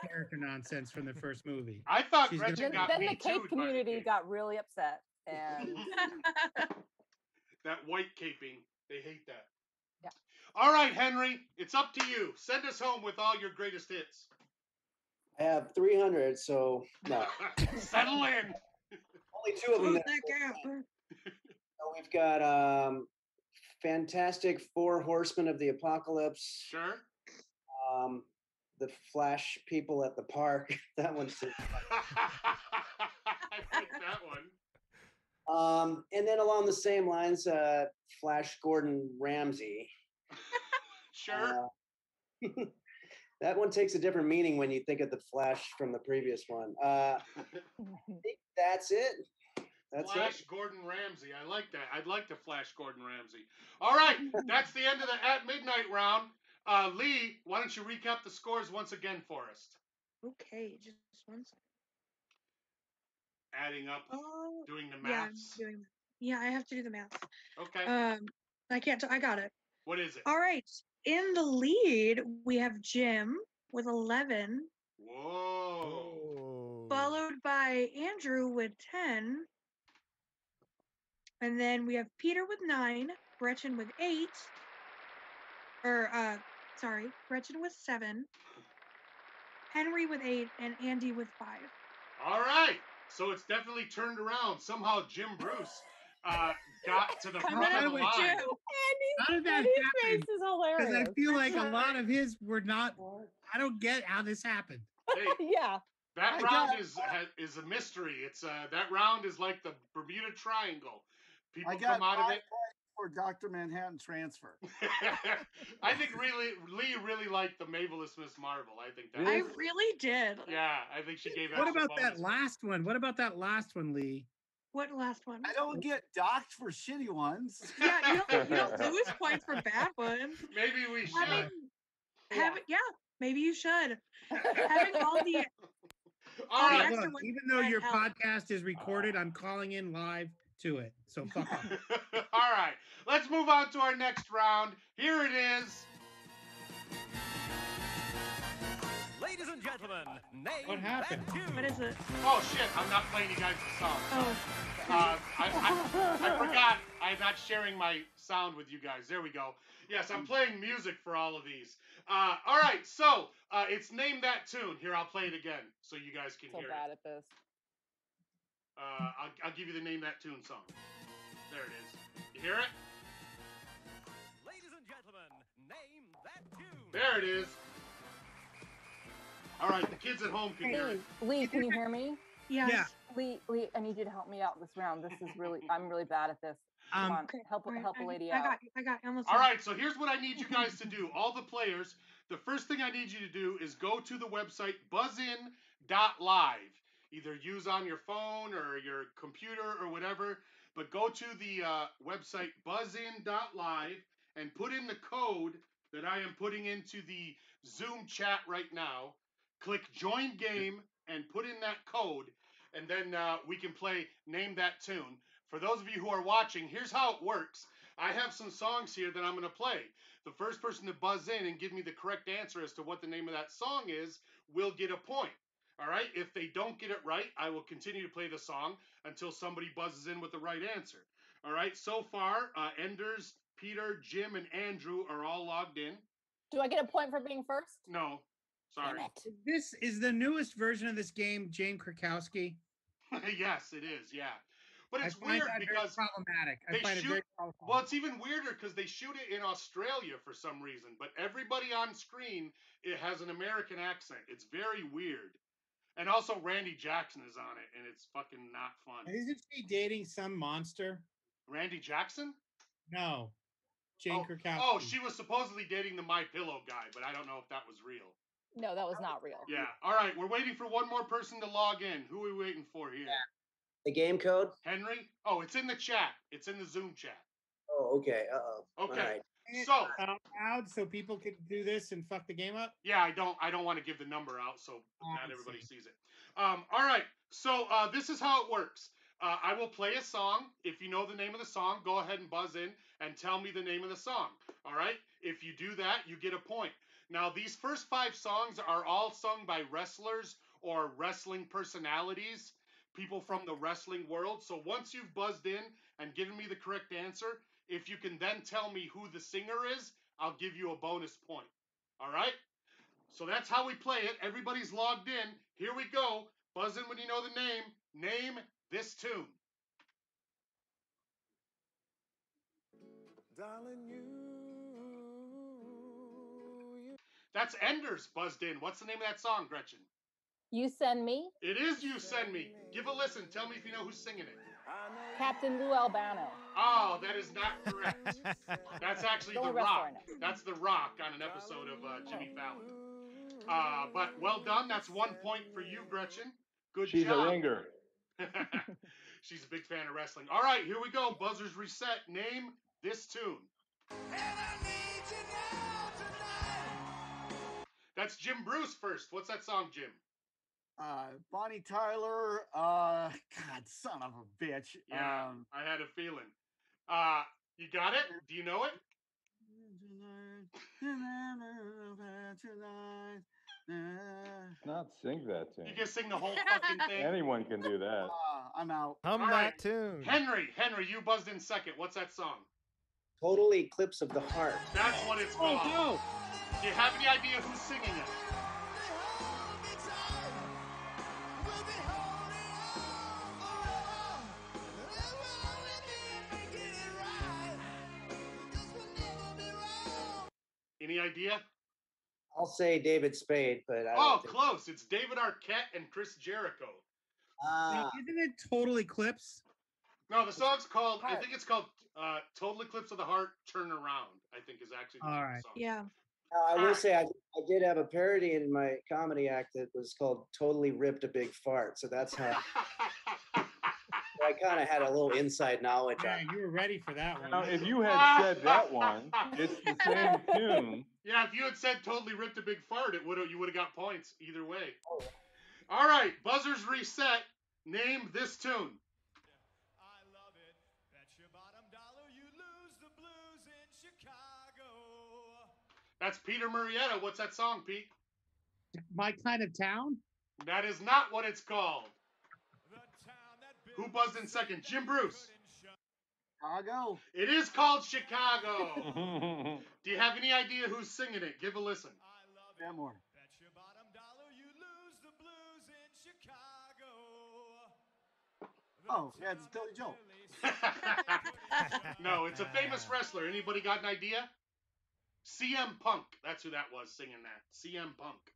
character nonsense from the first movie. I thought She's gonna- Gretchen Then, got then me the cape too. community got really upset. And That white caping. They hate that. Yeah. All right, Henry, it's up to you. Send us home with all your greatest hits. I have 300, so no. Settle in. Only two of them. Close that- that gap. So we've got Fantastic Four Horsemen of the Apocalypse. Sure. The Flash people at the park. That one's. I like that one. And then along the same lines, Flash Gordon Ramsay. Sure. That one takes a different meaning when you think of the Flash from the previous one. I think that's it. That's Flash it. Gordon Ramsay. I like that. I'd like to Flash Gordon Ramsay. All right, that's the end of the At Midnight round. Lee, why don't you recap the scores once again for us? Okay, just one second. Adding up, Oh, doing the yeah, I'm maths. doing. Yeah, I have to do the math. Okay. I can't. I got it. What is it? All right. In the lead, we have Jim with 11, Whoa. followed by Andrew with 10. And then we have Peter with 9, Gretchen with 8. Gretchen with 7, Henry with 8, and Andy with 5. All right. So it's definitely turned around. Somehow Jim Bruce got to the front By of the the way, line. How did that Andy's happen? face is hilarious. Because I feel like a lot of his were not. I don't get how this happened. Hey, Yeah. that I round got- is a mystery. It's that round is like the Bermuda Triangle. People I got come out 5 of points for Dr. Manhattan transfer. it. I think Lee really liked the Marvelous Miss Marvel. I think that. I was- really did. Yeah, I think she gave. What extra about that bonus. last one? What about that last one, Lee? What last one? I don't get docked for shitty ones. Yeah, you don't lose points for bad ones. Maybe we should. Yeah, maybe you should. Having all the All the right. extra Look, ones even though might your help. podcast is recorded, I'm calling in live to it. So fuck off. All right. Let's move on to our next round. Here it is. Ladies and gentlemen, What happened? What is it? Oh shit! I'm not playing you guys the song. Oh, I forgot. I'm not sharing my sound with you guys. There we go. Yes, I'm playing music for all of these. All right, so it's Name That Tune. Here, I'll play it again so you guys can So hear bad it. at this. I'll give you the Name That Tune song. There it is. You hear it? Ladies and gentlemen, name that tune. There it is. All right, the kids at home can hear Hey, it. Lee, can you hear me? yes. Yeah. Lee, I need you to help me out this round. This is really, I'm really bad at this. Come on, Okay, help all right, a lady I out. got you. I got you. Almost All there. right, so here's what I need you guys to do. All the players, the first thing I need you to do is go to the website buzzin.live. Either use on your phone or your computer or whatever, but go to the website buzzin.live and put in the code that I am putting into the Zoom chat right now. Click Join Game and put in that code, and then we can play Name That Tune. For those of you who are watching, here's how it works. I have some songs here that I'm going to play. The first person to buzz in and give me the correct answer as to what the name of that song is will get a point. All right? If they don't get it right, I will continue to play the song until somebody buzzes in with the right answer. All right? So far, Enders, Peter, Jim, and Andrew are all logged in. Do I get a point for being first? No. Sorry. Damn it. This is the newest version of this game, James Krakowski. Yes, it is. Yeah. But it's I find weird that because very problematic. I they find it shoot- very problematic. well, it's even weirder because they shoot it in Australia for some reason, but everybody on screen it has an American accent. It's very weird. And also Randy Jackson is on it, and it's fucking not fun. Isn't she dating some monster? Randy Jackson? No. Jane Krakowski. Oh, she was supposedly dating the My Pillow guy, but I don't know if that was real. No, that was not real. Yeah. All right, we're waiting for one more person to log in. Who are we waiting for here? The game code? Henry? Oh, it's in the chat. It's in the Zoom chat. Oh, okay. Uh-oh. Okay. All right. So out loud so people can do this and fuck the game up? yeah, I don't want to give the number out so not I everybody see. sees it. All right. So this is how it works. I will play a song. If you know the name of the song, go ahead and buzz in and tell me the name of the song. All right. If you do that, you get a point. Now, these first 5 songs are all sung by wrestlers or wrestling personalities, people from the wrestling world. So once you've buzzed in and given me the correct answer, if you can then tell me who the singer is, I'll give you a bonus point. All right? So that's how we play it. Everybody's logged in. Here we go. Buzz in when you know the name. Name this tune. Darling, you. That's Enders buzzed in. What's the name of that song, Gretchen? You Send Me, It is You Send Me. Give a listen. Tell me if you know who's singing it. Captain Lou Albano. Oh, that is not correct. That's actually The The only wrestler I Rock. know. That's The Rock on an episode of Jimmy Fallon. But well done. That's 1 point for you, Gretchen. Good She's job. a ringer. She's a big fan of wrestling. All right, here we go. Buzzers reset. Name this tune. That's Jim Bruce first. What's that song, Jim? Bonnie Tyler. God, son of a bitch. Yeah, I had a feeling. You got it? Do you know it? Not sing that tune. You can sing the whole fucking thing. Anyone can do that. I'm out. Hum All that right. tune. Henry, you buzzed in second. What's that song? Total Eclipse of the Heart. That's what it's Oh, called. no. Do you have any idea who's singing it? Any idea? I'll say David Spade, but I Oh, don't think. close. It's David Arquette and Chris Jericho. Now, isn't it Total Eclipse? No, the song's called, I Heart. think it's called Total Eclipse of the Heart, Turn Around, I think is actually the name All of the right. song. Yeah. Now, I will Alright. say I did have a parody in my comedy act that was called Totally Ripped a Big Fart. So that's how I kind of had a little inside knowledge Yeah, on it. you were ready for that one. Now, if you had said that one, it's the same tune. Yeah, if you had said totally ripped a big fart, you would have got points either way. All right, buzzers reset. Name this tune. I love it. That's your bottom dollar. You lose the blues in Chicago. That's Peter Murrieta. What's that song, Pete? My Kind of Town? That is not what it's called. Who buzzed in second? Jim Bruce. Chicago. It is called Chicago. Do you have any idea who's singing it? Give a listen. Paramore. Bet your bottom dollar you lose the blues in Chicago. Oh, yeah, it's Billy Joel. No, it's a famous wrestler. Anybody got an idea? CM Punk. That's who that was singing that. CM Punk.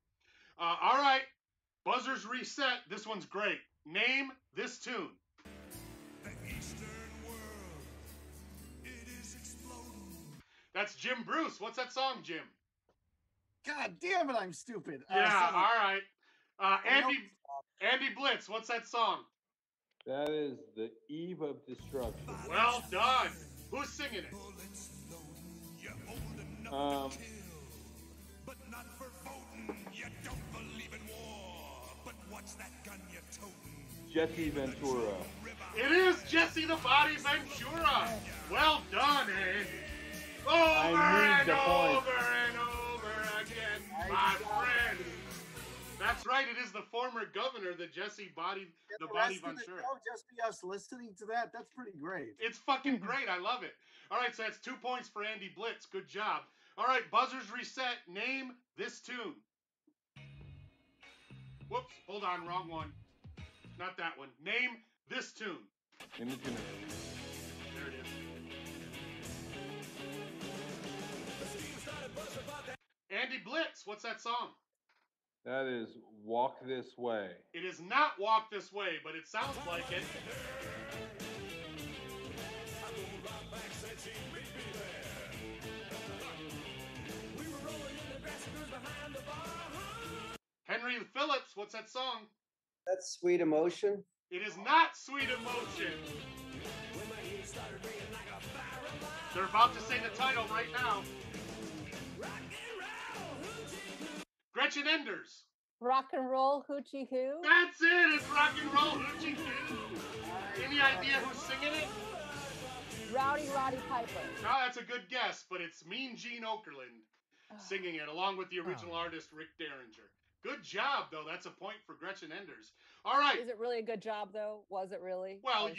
All right. Buzzers reset. This one's great. Name this tune. The Eastern world, it is exploding. That's Jim Bruce. What's that song, Jim? God damn it, I'm stupid. Yeah, Sonny. all right. Andy Blitz, what's that song? That is The Eve of Destruction. Well done. Who's singing it? But not for voting. You don't believe in war. But what's that gun you're toting? Jesse Ventura. It is Jesse the Body Ventura. Well done, Andy. Over and over and over again, my friend. That's right. It is the former governor, the Jesse Body, the Body Ventura. Just be us listening to that. That's pretty great. It's fucking great. I love it. All right, so that's 2 points for Andy Blitz. Good job. All right, buzzers reset. Name this tune. Whoops, hold on, wrong one. Not that one. Name this tune. Name the tune. There it is. Andy Blitz, what's that song? That is Walk This Way. It is not Walk This Way, but it sounds like it. Henry Phillips, what's that song? That's Sweet Emotion. It is not Sweet Emotion. They're about to say the title right now. Gretchen Enders. Rock and roll hoochie hoo. That's it. It's rock and roll hoochie coo. Any idea who's singing it? Rowdy Roddy Piper. No, that's a good guess, but it's Mean Gene Okerlund singing it along with the original artist Rick Derringer. Good job, though. That's a point for Gretchen Enders. All right. Is it really a good job, though? Was it really? Well, Was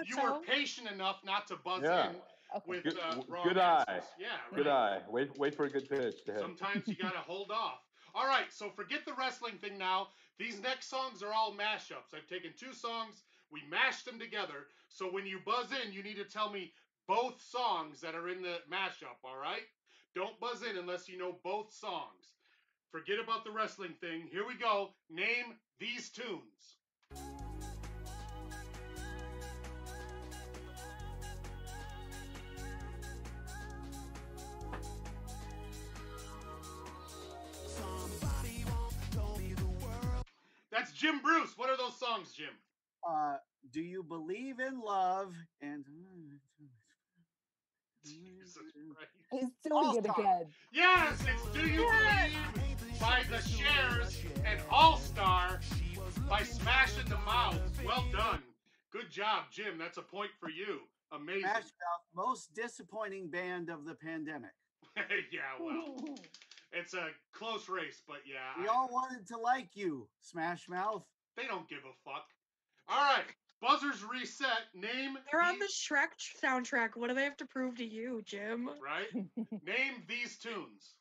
you were patient enough not to buzz Yeah. in with Good, wrong good answers. eye. Yeah, right. Good eye. Wait for a good pitch to hit. Sometimes you gotta hold off. All right, so forget the wrestling thing now. These next songs are all mashups. I've taken two songs, we mashed them together. So when you buzz in, you need to tell me both songs that are in the mashup, all right? Don't buzz in unless you know both songs. Forget about the wrestling thing. Here we go. Name these tunes. That's Jim Bruce. What are those songs, Jim? Do you believe in love? And Jesus Christ. He's doing it again. Yes, it's Do You Believe by The Shares and All Star by Smash in the Mouth. Well done. Good job, Jim. That's a point for you. Amazing. Smash Mouth, most disappointing band of the pandemic. Yeah, well, it's a close race, but yeah. We all wanted to like you, Smash Mouth. They don't give a fuck. All right, buzzers reset. Name. They're on the Shrek soundtrack. What do they have to prove to you, Jim? Right? Name these tunes.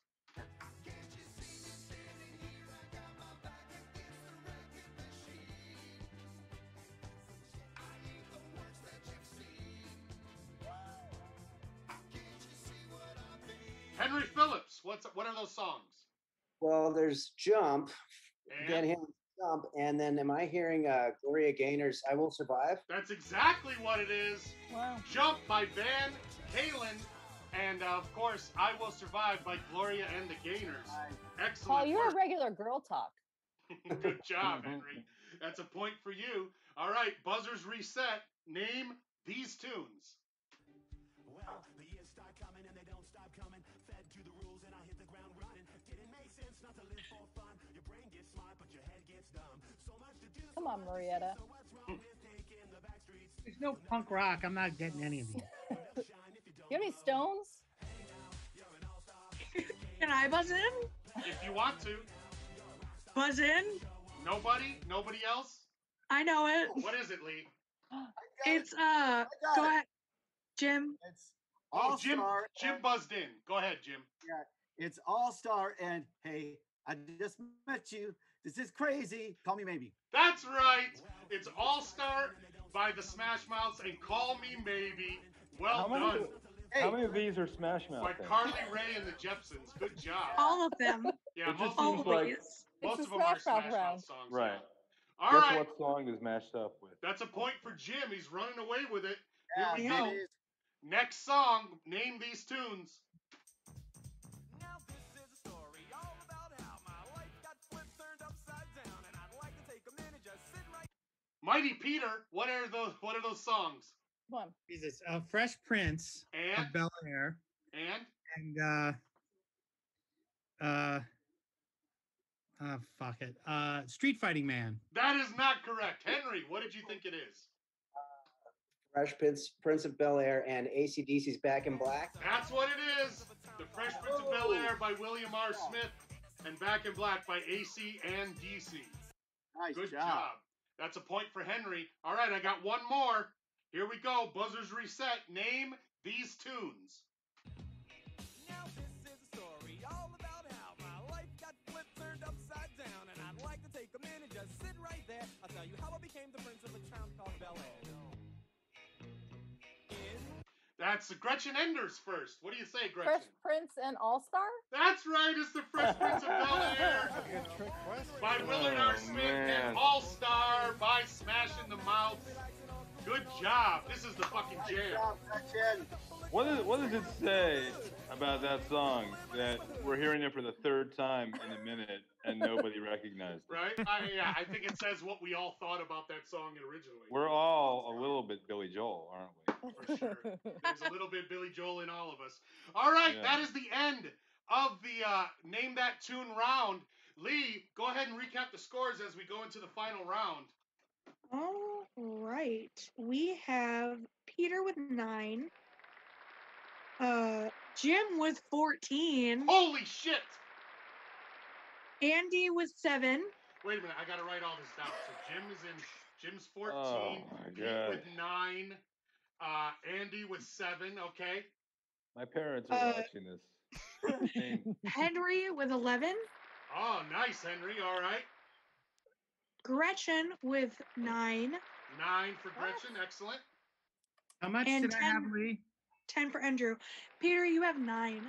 Henry Phillips. What are those songs? Well, there's Jump, Van And Halen Jump, and then am I hearing Gloria Gaynor's I Will Survive? that's exactly what it is. Wow. Jump by Van Halen. And of course, I Will Survive by Gloria and the Gaynors. Excellent. Paul, you're work. a regular girl talk. Good job, Henry. That's a point for you. All right, buzzers reset. Name these tunes. Well, the years start coming and they don't stop coming. Fed to the rules and I hit the ground running. Didn't make sense not to live for fun. Your brain gets smart, but your head gets dumb. So much to do. Come on, Marietta. So what's wrong with taking the back streets? There's no punk rock. I'm not getting any of these. You have any stones? Can I buzz in? If you want to. Buzz in? Nobody? Nobody else? I know it. What is it, Lee? It's got go it. ahead, Jim. It's Oh, All Jim. Star. Jim buzzed in. Go ahead, Jim. Yeah, it's All Star. And hey, I just met you. This is crazy. Call me maybe. That's right. It's All Star by the Smash Mouths and Call Me Maybe. Well done. How many of these are Smash Mouth? By then? Carly Rae and the Jepsons. Good job. All of them. Yeah, It just most seems of like them, most It's of a them are Smash Mouth Smash round. Mouth songs. Right. Yeah. All Guess right. what song is mashed up with? That's a point for Jim. He's running away with it. Yeah, Here we Yeah. go. it is. Next song. Name these tunes. Now this is a story all about how my life got flipped, turned upside down, and I'd like to take a minute, just sit right. Mighty Peter. What are those songs? Come on. Jesus, Fresh Prince And of Bel Air, and and fuck it, Street Fighting Man. that is not correct. Henry, what did you think it is? Fresh Prince of Bel Air and AC/DC's Back in Black. That's what it is. The Fresh Prince of Bel Air by William R. Smith and Back in Black by AC and DC. Nice Good job. job. That's a point for Henry. All right, I got one more. Here we go. Buzzers reset. Name these tunes. Now this is a story all about how my life got flipped, turned upside down, and I'd like to take a minute, just sit right there. I'll tell you how I became the prince of a town called Bel Air. That's Gretchen Enders first. What do you say, Fresh Gretchen? Prince and All Star. That's right. It's the Fresh Prince of Bel Air Good trick question. by Willard R. Smith and man. All Star by Smash in the Mouth. Good job. This is the fucking Nice jam. job, Gretchen. What does it say about that song that we're hearing it for the third time in a minute and nobody recognized it? Right? I think it says what we all thought about that song originally. We're all a little bit Billy Joel, aren't we? For sure. There's a little bit Billy Joel in all of us. All right, Yeah. that is the end of the Name That Tune round. Lee, go ahead and recap the scores as we go into the final round. All right. We have Peter with 9. Jim with 14. Holy shit! Andy with 7. Wait a minute, I gotta write all this down. So Jim's 14, Oh, my Pete God. with 9, Andy with 7, okay? My parents are watching this. Shame. Henry with 11. Oh, nice, Henry, all right. Gretchen with 9. 9 for Gretchen, excellent. How much And did I have, 10. Lee? 10 for Andrew. Peter, you have 9.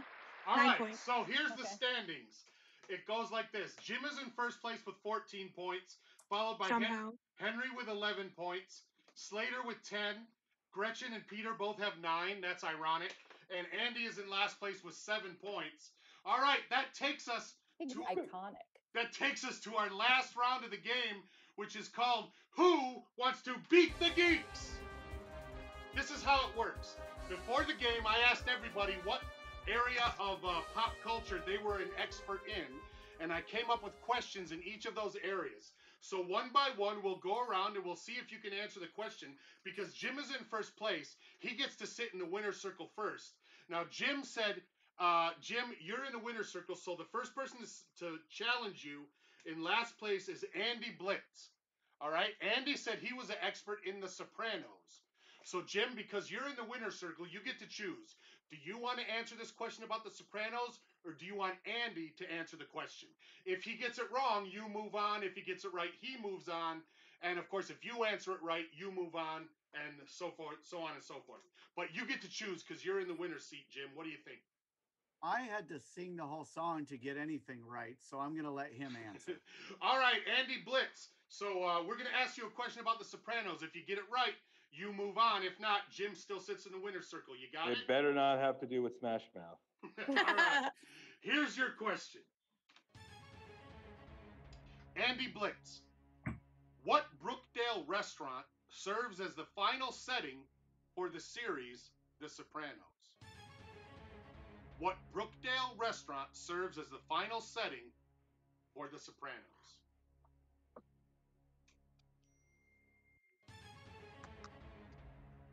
All 9 right, points. so here's the Okay. standings. It goes like this. Jim is in first place with 14 points, followed by Somehow. Henry with 11 points, Slater with 10, Gretchen and Peter both have 9. That's ironic. And Andy is in last place with 7 points. All right, that takes us It's to iconic. our last round of the game, which is called Who Wants to Beat the Geeks? This is how it works. Before the game, I asked everybody what area of pop culture they were an expert in, and I came up with questions in each of those areas. So one by one, we'll go around and we'll see if you can answer the question. Because Jim is in first place, he gets to sit in the winner's circle first. Now, Jim said, Jim, you're in the winner's circle, so the first person to challenge you in last place is Andy Blitz. All right? Andy said he was an expert in The Sopranos. So, Jim, because you're in the winner's circle, you get to choose. Do you want to answer this question about The Sopranos, or do you want Andy to answer the question? If he gets it wrong, you move on. If he gets it right, he moves on. And, of course, if you answer it right, you move on, and so forth, so on and so forth. But you get to choose because you're in the winner's seat, Jim. What do you think? I had to sing the whole song to get anything right, so I'm going to let him answer. All right, Andy Blitz. So we're going to ask you a question about The Sopranos. If you get it right, you move on. If not, Jim still sits in the winner's circle. You got It it? better not have to do with Smash Mouth. All right. Here's your question. Andy Blitz. What Brookdale restaurant serves as the final setting for the series The Sopranos? What Brookdale restaurant serves as the final setting for The Sopranos?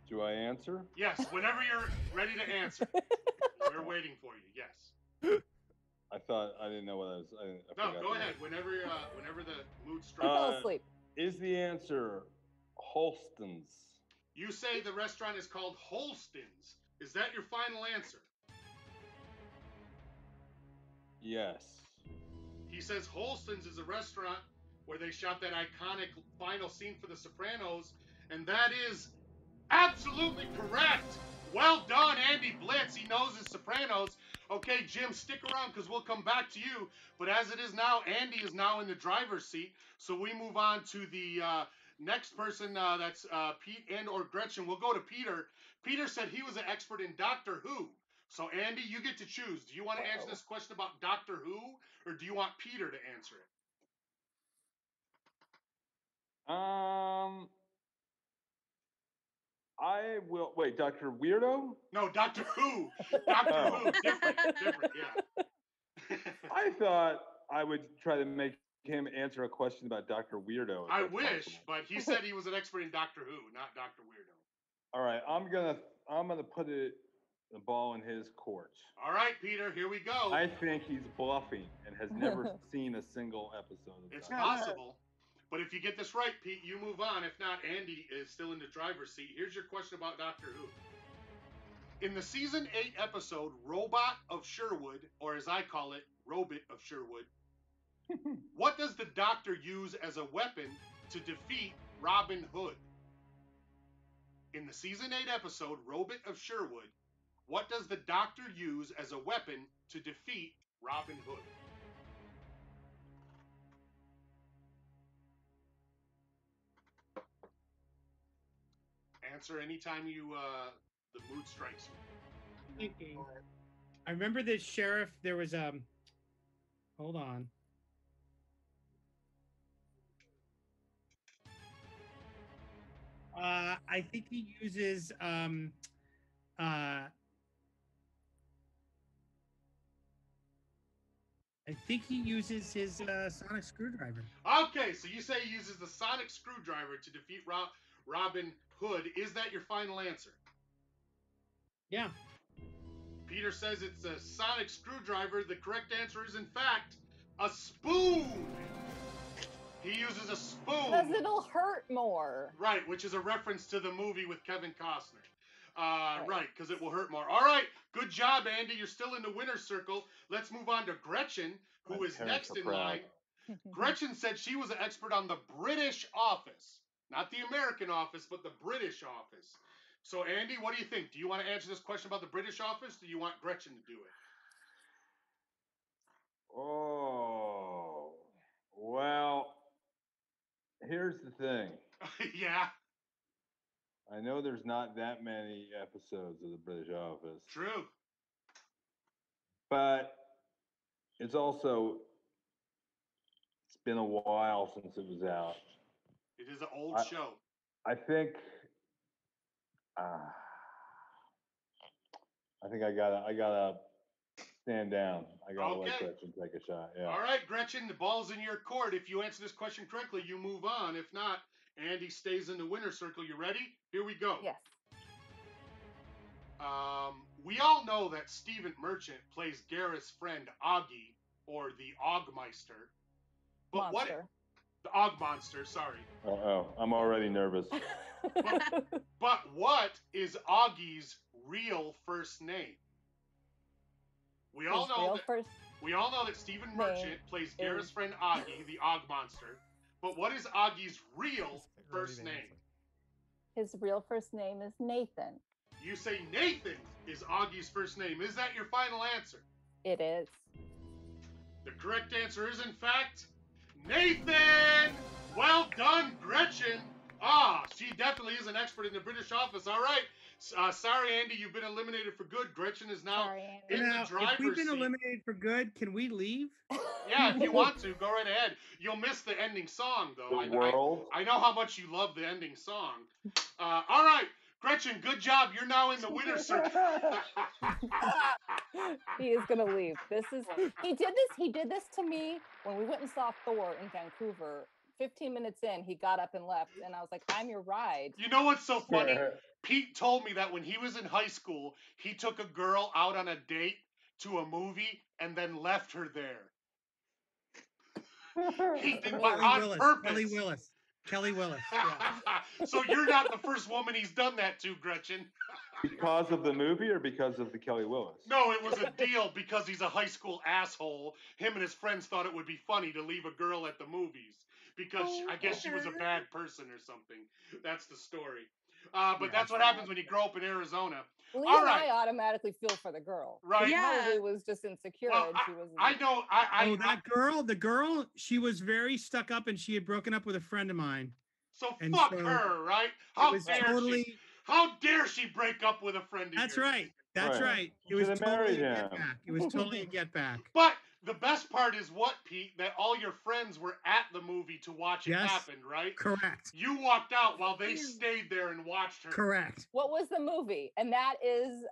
Do I answer? Yes, whenever you're ready to answer. We're waiting for you. Yes. I didn't know what I was. I No, forgot go the ahead. name. Whenever the mood strikes. Is the answer Holston's? You say the restaurant is called Holston's. Is that your final answer? Yes. He says Holston's is a restaurant where they shot that iconic final scene for The Sopranos, and that is absolutely correct. Well done, Andy Blitz. He knows his Sopranos. Okay, Jim, stick around because we'll come back to you. But as it is now, Andy is now in the driver's seat. So we move on to the next person. That's Pete and or Gretchen. We'll go to Peter. Peter said he was an expert in Doctor Who. So Andy, you get to choose. Do you want to answer this question about Doctor Who, or do you want Peter to answer it? I will wait. Dr. Weirdo? No, Doctor Who. Doctor Who. Different. Yeah. I thought I would try to make him answer a question about Dr. Weirdo. I wish, but he said he was an expert in Doctor Who, not Dr. Weirdo. All right, I'm gonna put the ball in his court. All right, Peter, here we go. I think he's bluffing and has never seen a single episode of It's Doctor possible. But if you get this right, Pete, you move on. If not, Andy is still in the driver's seat. Here's your question about Doctor Who. In the season 8 episode, Robot of Sherwood, or as I call it, Robit of Sherwood, what does the Doctor use as a weapon to defeat Robin Hood? In the season 8 episode, Robit of Sherwood, what does the Doctor use as a weapon to defeat Robin Hood? Answer anytime the mood strikes you. Thinking. I remember the sheriff. There was hold on. I think he uses I think he uses his sonic screwdriver. Okay, so you say he uses the sonic screwdriver to defeat Robin Hood. Is that your final answer? Yeah. Peter says it's a sonic screwdriver. The correct answer is, in fact, a spoon. He uses a spoon. Because it'll hurt more. Right, which is a reference to the movie with Kevin Costner. Right, because it will hurt more. All right, good job, Andy. You're still in the winner's circle. Let's move on to Gretchen, who is next in line. Gretchen said she was an expert on the British Office. Not the American Office, but the British Office. So, Andy, what do you think? Do you want to answer this question about the British Office, or do you want Gretchen to do it? Oh, well, here's the thing. Yeah. I know there's not that many episodes of the British Office. True. But it's been a while since it was out. It is an old show. I think I gotta stand down. I gotta let Gretchen take a shot. Yeah. All right, Gretchen, the ball's in your court. If you answer this question correctly, you move on. If not, Andy stays in the winner's circle. You ready? Here we go. Yes. We all know that Stephen Merchant plays Gareth's friend Augie, or the Ogmeister. But Monster. The Ogmonster, sorry. I'm already nervous. But what is Augie's real first name? We all know that Stephen Merchant plays Gareth's friend Augie, the Ogmonster. But what is Augie's real first name? His real first name is Nathan. You say Nathan is Augie's first name. Is that your final answer? It is. The correct answer is, in fact, Nathan! Well done, Gretchen. She definitely is an expert in the British Office. All right. Sorry, Andy, you've been eliminated for good. Gretchen is now in the driver's if we've been seat. eliminated for good, can we leave? Yeah, if you want to, go right ahead. You'll miss the ending song, though. I know how much you love the ending song. All right, Gretchen, good job. You're now in the winner's circle. He is gonna leave. He did this to me when we went and saw Thor in Vancouver. 15 minutes in, he got up and left, and I was like, I'm your ride. You know what's so funny? Pete told me that when he was in high school, he took a girl out on a date to a movie and then left her there. He did, but on purpose. Ellie Willis. Kelly Willis. Yeah. So you're not the first woman he's done that to, Gretchen. Because of the movie or because of the Kelly Willis? No, it was a deal because he's a high school asshole. Him and his friends thought it would be funny to leave a girl at the movies because I guess she was a bad person or something. That's the story. But that's what happens when you grow up in Arizona. Lee All and right. I automatically feel for the girl. Right. She Yeah. probably was just insecure Well, and she was. I know. Oh, that girl, the girl, she was very stuck up and she had broken up with a friend of mine. So And fuck so her, right? It How was dare totally. she? How dare she break up with a friend of That's yours? right. That's Right. right. You It was should've totally a married get him. back. It was totally a get back. But the best part is what, Pete? That all your friends were at the movie to watch it Yes. happen, right? Correct. You walked out while they stayed there and watched her. Correct. What was the movie? And that is,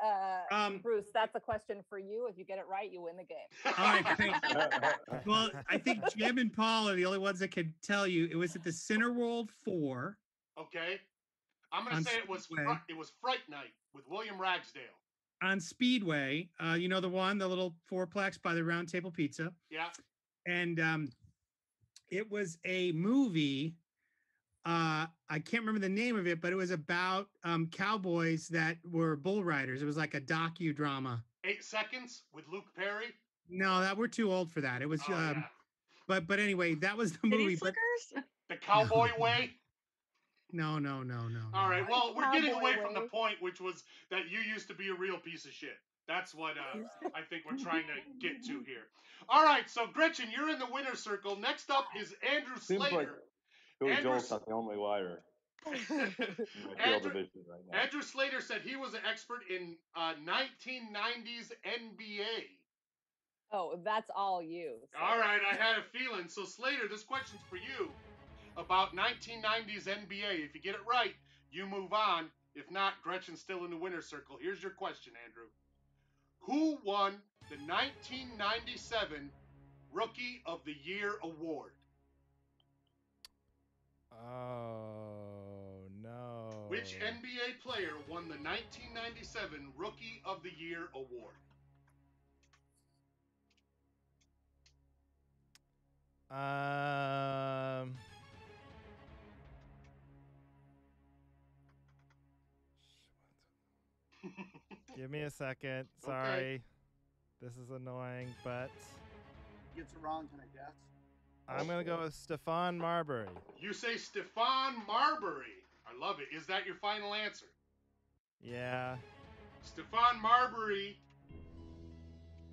Um, Bruce, that's a question for you. If you get it right, you win the game. All right, thank you. Well, I think Jim and Paul are the only ones that can tell you. It was at the Cineworld 4 Okay. I'm gonna On say it was Speedway. Fright Night with William Ragsdale. on Speedway. You know the one, the little fourplex by the Round Table Pizza. Yeah. And it was a movie. I can't remember the name of it, but it was about cowboys that were bull riders. It was like a docudrama. 8 Seconds with Luke Perry. No, that we're too old for that. It was Oh, yeah. but anyway, that was the City movie. But Slickers? The Cowboy Way. no. All right. Well, we're getting Cowboy away from the Way. point, which was that you used to be a real piece of shit. That's what I think we're trying to get to here. All right. So Gretchen, you're in the winner's circle. Next up is Andrew Seems like Slater. Billy Andrew Joel's S- not the only liar in my field Andrew, division right now. Andrew Slater said he was an expert in 1990s NBA. Oh, that's all you. so- All right, I had a feeling. So Slater, this question's for you about 1990s NBA. If you get it right, you move on. If not, Gretchen's still in the winner's circle. Here's your question, Andrew. Who won the 1997 Rookie of the Year award? Oh no. Which NBA player won the 1997 Rookie of the Year award? Give me a second. Sorry. This is annoying, but Gets it wrong, can I guess? I'm gonna go with Stephon Marbury. You say Stephon Marbury. I love it. Is that your final answer? Yeah. Stephon Marbury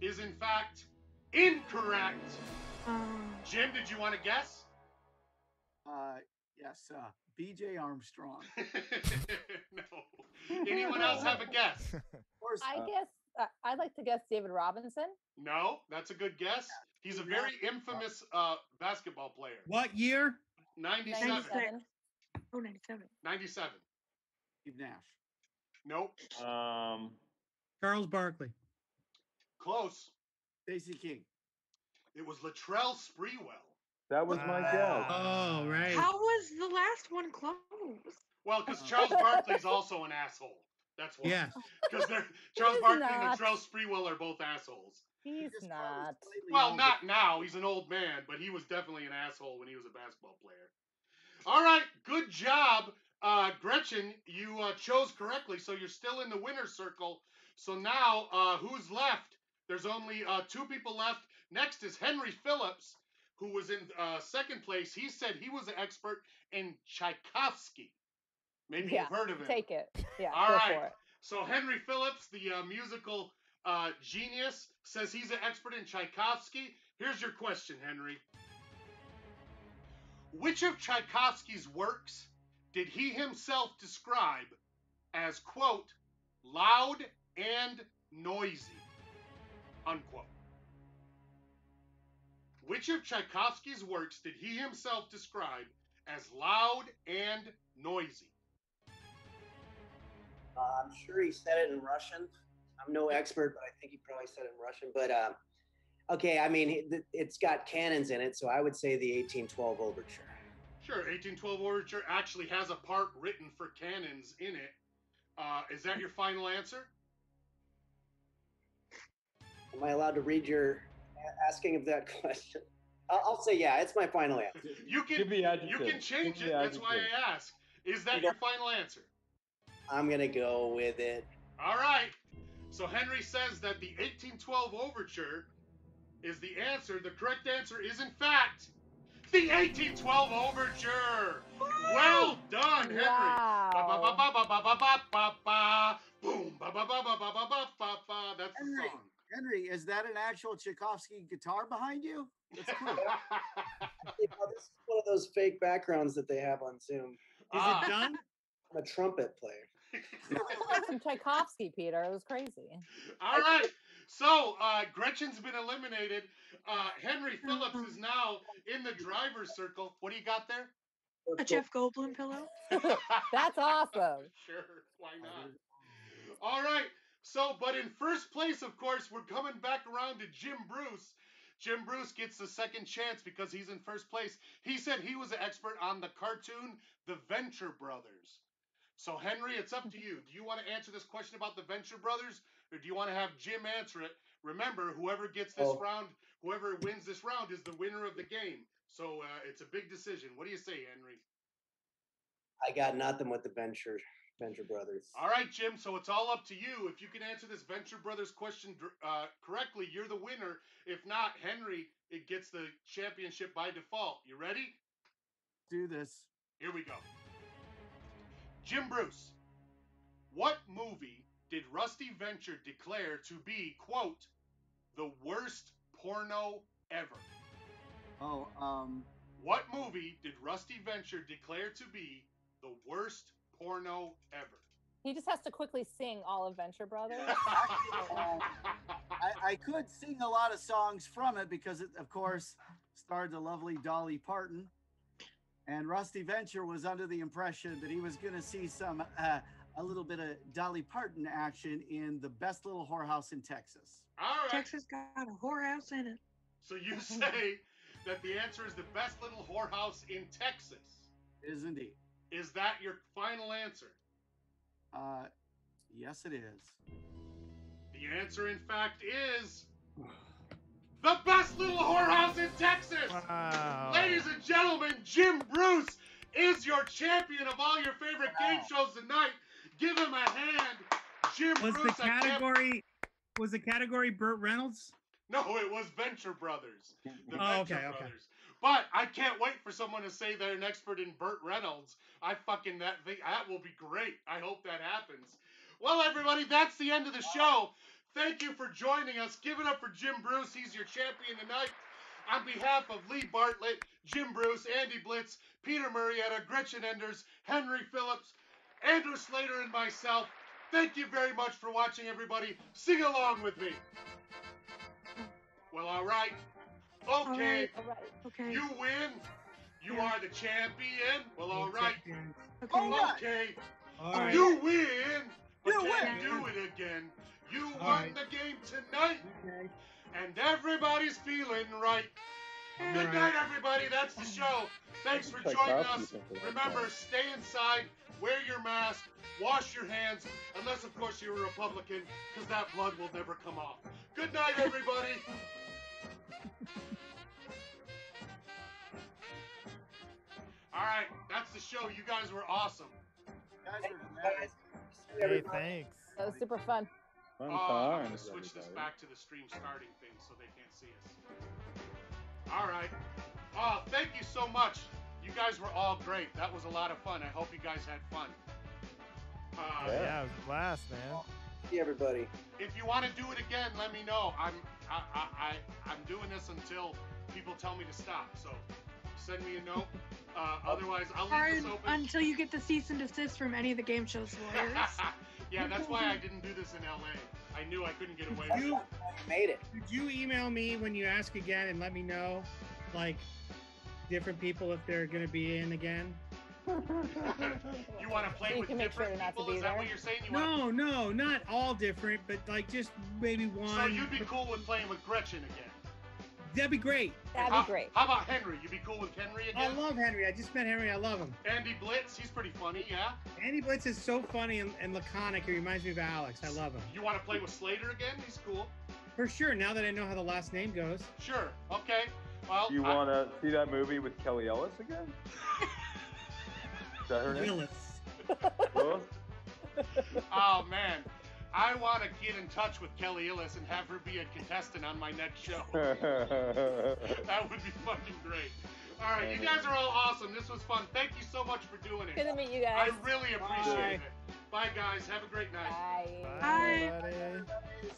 is in fact incorrect. Jim, did you want to guess? Yes, BJ Armstrong. No. Anyone else have a guess? Of course. I guess I'd like to guess David Robinson. No, that's a good guess. He's a very infamous basketball player. what year? 97. 97. Oh, 97. 97. Steve Nash. Nope. Charles Barkley. Close. Stacey King. It was Latrell Sprewell. That was my guess. Oh, right. How was the last one close? Well, because Charles Barkley's also an asshole. That's why. Yeah. Because Charles He's Barkley and not. Latrell Sprewell are both assholes. He's Just not. slightly Well, older. not now. He's an old man, but he was definitely an asshole when he was a basketball player. All right, good job, Gretchen. You chose correctly, so you're still in the winner's circle. So now, who's left? There's only 2 people left. Next is Henry Phillips, who was in second place. He said he was an expert in Tchaikovsky. Maybe Yeah, you've heard of him. Take it. Yeah, All go right. for it. So Henry Phillips, the musical genius, says he's an expert in Tchaikovsky. Here's your question, Henry. Which of Tchaikovsky's works did he himself describe as, quote, loud and noisy, unquote? Which of Tchaikovsky's works did he himself describe as loud and noisy? I'm sure he said it in Russian. I'm no expert, but I think he probably said it in Russian. But okay, I mean, it's got cannons in it, so I would say the 1812 Overture. Sure, 1812 Overture actually has a part written for cannons in it. Is that your final answer? Am I allowed to read your asking of that question? I'll say yeah. It's my final answer. You Give can the adjective. you can change Give it. the That's why adjective. I ask. Is that your final answer? I'm gonna go with it. All right. So Henry says that the 1812 overture is the answer. The correct answer is in fact the 1812 overture. Well done, Henry. Wow. Ba ba ba ba ba ba ba ba ba. Boom. Ba ba ba ba ba ba ba ba ba. That's the Henry, song. Henry, is that an actual Tchaikovsky guitar behind you? That's cool. This is one of those fake backgrounds that they have on Zoom. Is Ah. it done? I'm a trumpet player. Like some Tchaikovsky, Peter. It was crazy. All right. So Gretchen's been eliminated. Henry Phillips is now in the driver's circle. What do you got there? A Jeff Goldblum pillow. That's awesome. Sure. Why not? All right. So, but in first place, of course, we're coming back around to Jim Bruce. Jim Bruce gets the second chance because he's in first place. He said he was an expert on the cartoon The Venture Brothers. So, Henry, it's up to you. Do you want to answer this question about the Venture Brothers, or do you want to have Jim answer it? Remember, whoever gets this round, whoever wins this round is the winner of the game. So, it's a big decision. What do you say, Henry? I got nothing with the Venture Brothers. All right, Jim. So it's all up to you. If you can answer this Venture Brothers question correctly, you're the winner. If not, Henry, it gets the championship by default. You ready? Do this. Here we go. Jim Bruce, what movie did Rusty Venture declare to be, quote, the worst porno ever? Oh, What movie did Rusty Venture declare to be the worst porno ever? He just has to quickly sing all of Venture Brothers. I could sing a lot of songs from it because it, of course, starred the lovely Dolly Parton. And Rusty Venture was under the impression that he was going to see some a little bit of Dolly Parton action in The Best Little Whorehouse in Texas. All right. Texas got a whorehouse in it. So you say that the answer is the best little whorehouse in Texas. Is indeed. Is that your final answer? Yes, it is. The answer, in fact, is the best little whorehouse in Texas. Wow. Ladies and gentlemen, Jim Bruce is your champion of all your favorite game shows tonight. Give him a hand. Jim Was Bruce. the category Burt Reynolds? No, it was Venture Brothers. The Oh, Venture okay, okay. Brothers. But I can't wait for someone to say they're an expert in Burt Reynolds. That will be great. I hope that happens. Well, everybody, that's the end of the show. Thank you for joining us. Give it up for Jim Bruce. He's your champion tonight. On behalf of Lee Bartlett, Jim Bruce, Andy Blitz, Peter Murrieta, Gretchen Enders, Henry Phillips, Andrew Slater, and myself, thank you very much for watching, everybody. Sing along with me. Well, all right. Okay. All right. Okay. You win. You Yeah. are the champion. Well, all right. Okay. All right. Okay. All right. You win. But You can't win. do it again. You All won right. the game tonight, Okay. and everybody's feeling right. All Good right. night, everybody. That's the show. Thanks for joining us. Remember, stay inside, wear your mask, wash your hands, unless, of course, you're a Republican, because that blood will never come off. Good night, everybody. All right, that's the show. You guys were awesome. Guys are tremendous. Hey, thanks. That was super fun. Fun I'm times, gonna switch this everybody. back to the stream starting thing so they can't see us. All right. Oh, thank you so much. You guys were all great. That was a lot of fun. I hope you guys had fun. Yeah, it was a blast, man. See everybody. If you want to do it again, let me know. I'm doing this until people tell me to stop. So send me a note. Otherwise, I'll leave Or this open. until you get the cease and desist from any of the game show's lawyers. Yeah, that's why I didn't do this in LA. I knew I couldn't get away with You, it. Made it. could you email me when you ask again and let me know, like, different people if they're going to be in again? You want to play So you with can make sure different not to people? be Is that there? what you're saying? You want No, not all different, but like just maybe one. So you'd be cool with playing with Gretchen again? That'd be great. That'd How- be great. How about Henry? You be cool with Henry I again? love Henry. I just met Henry. I love him. Andy Blitz, he's pretty funny, yeah? Andy Blitz is so funny and laconic. He reminds me of Alex. I love him. You want to play with Slater again? He's cool. For sure, now that I know how the last name goes. Sure. Okay. Well, You want to see that movie with Kelly Ellis again? Is that her name? Willis? Oh man, I want to get in touch with Kelly Ellis and have her be a contestant on my next show. That would be fucking great. All right, you guys are all awesome. This was fun. Thank you so much for doing it. Good to meet you guys. I really appreciate it. Bye, guys. Have a great night. Bye. Bye. Bye.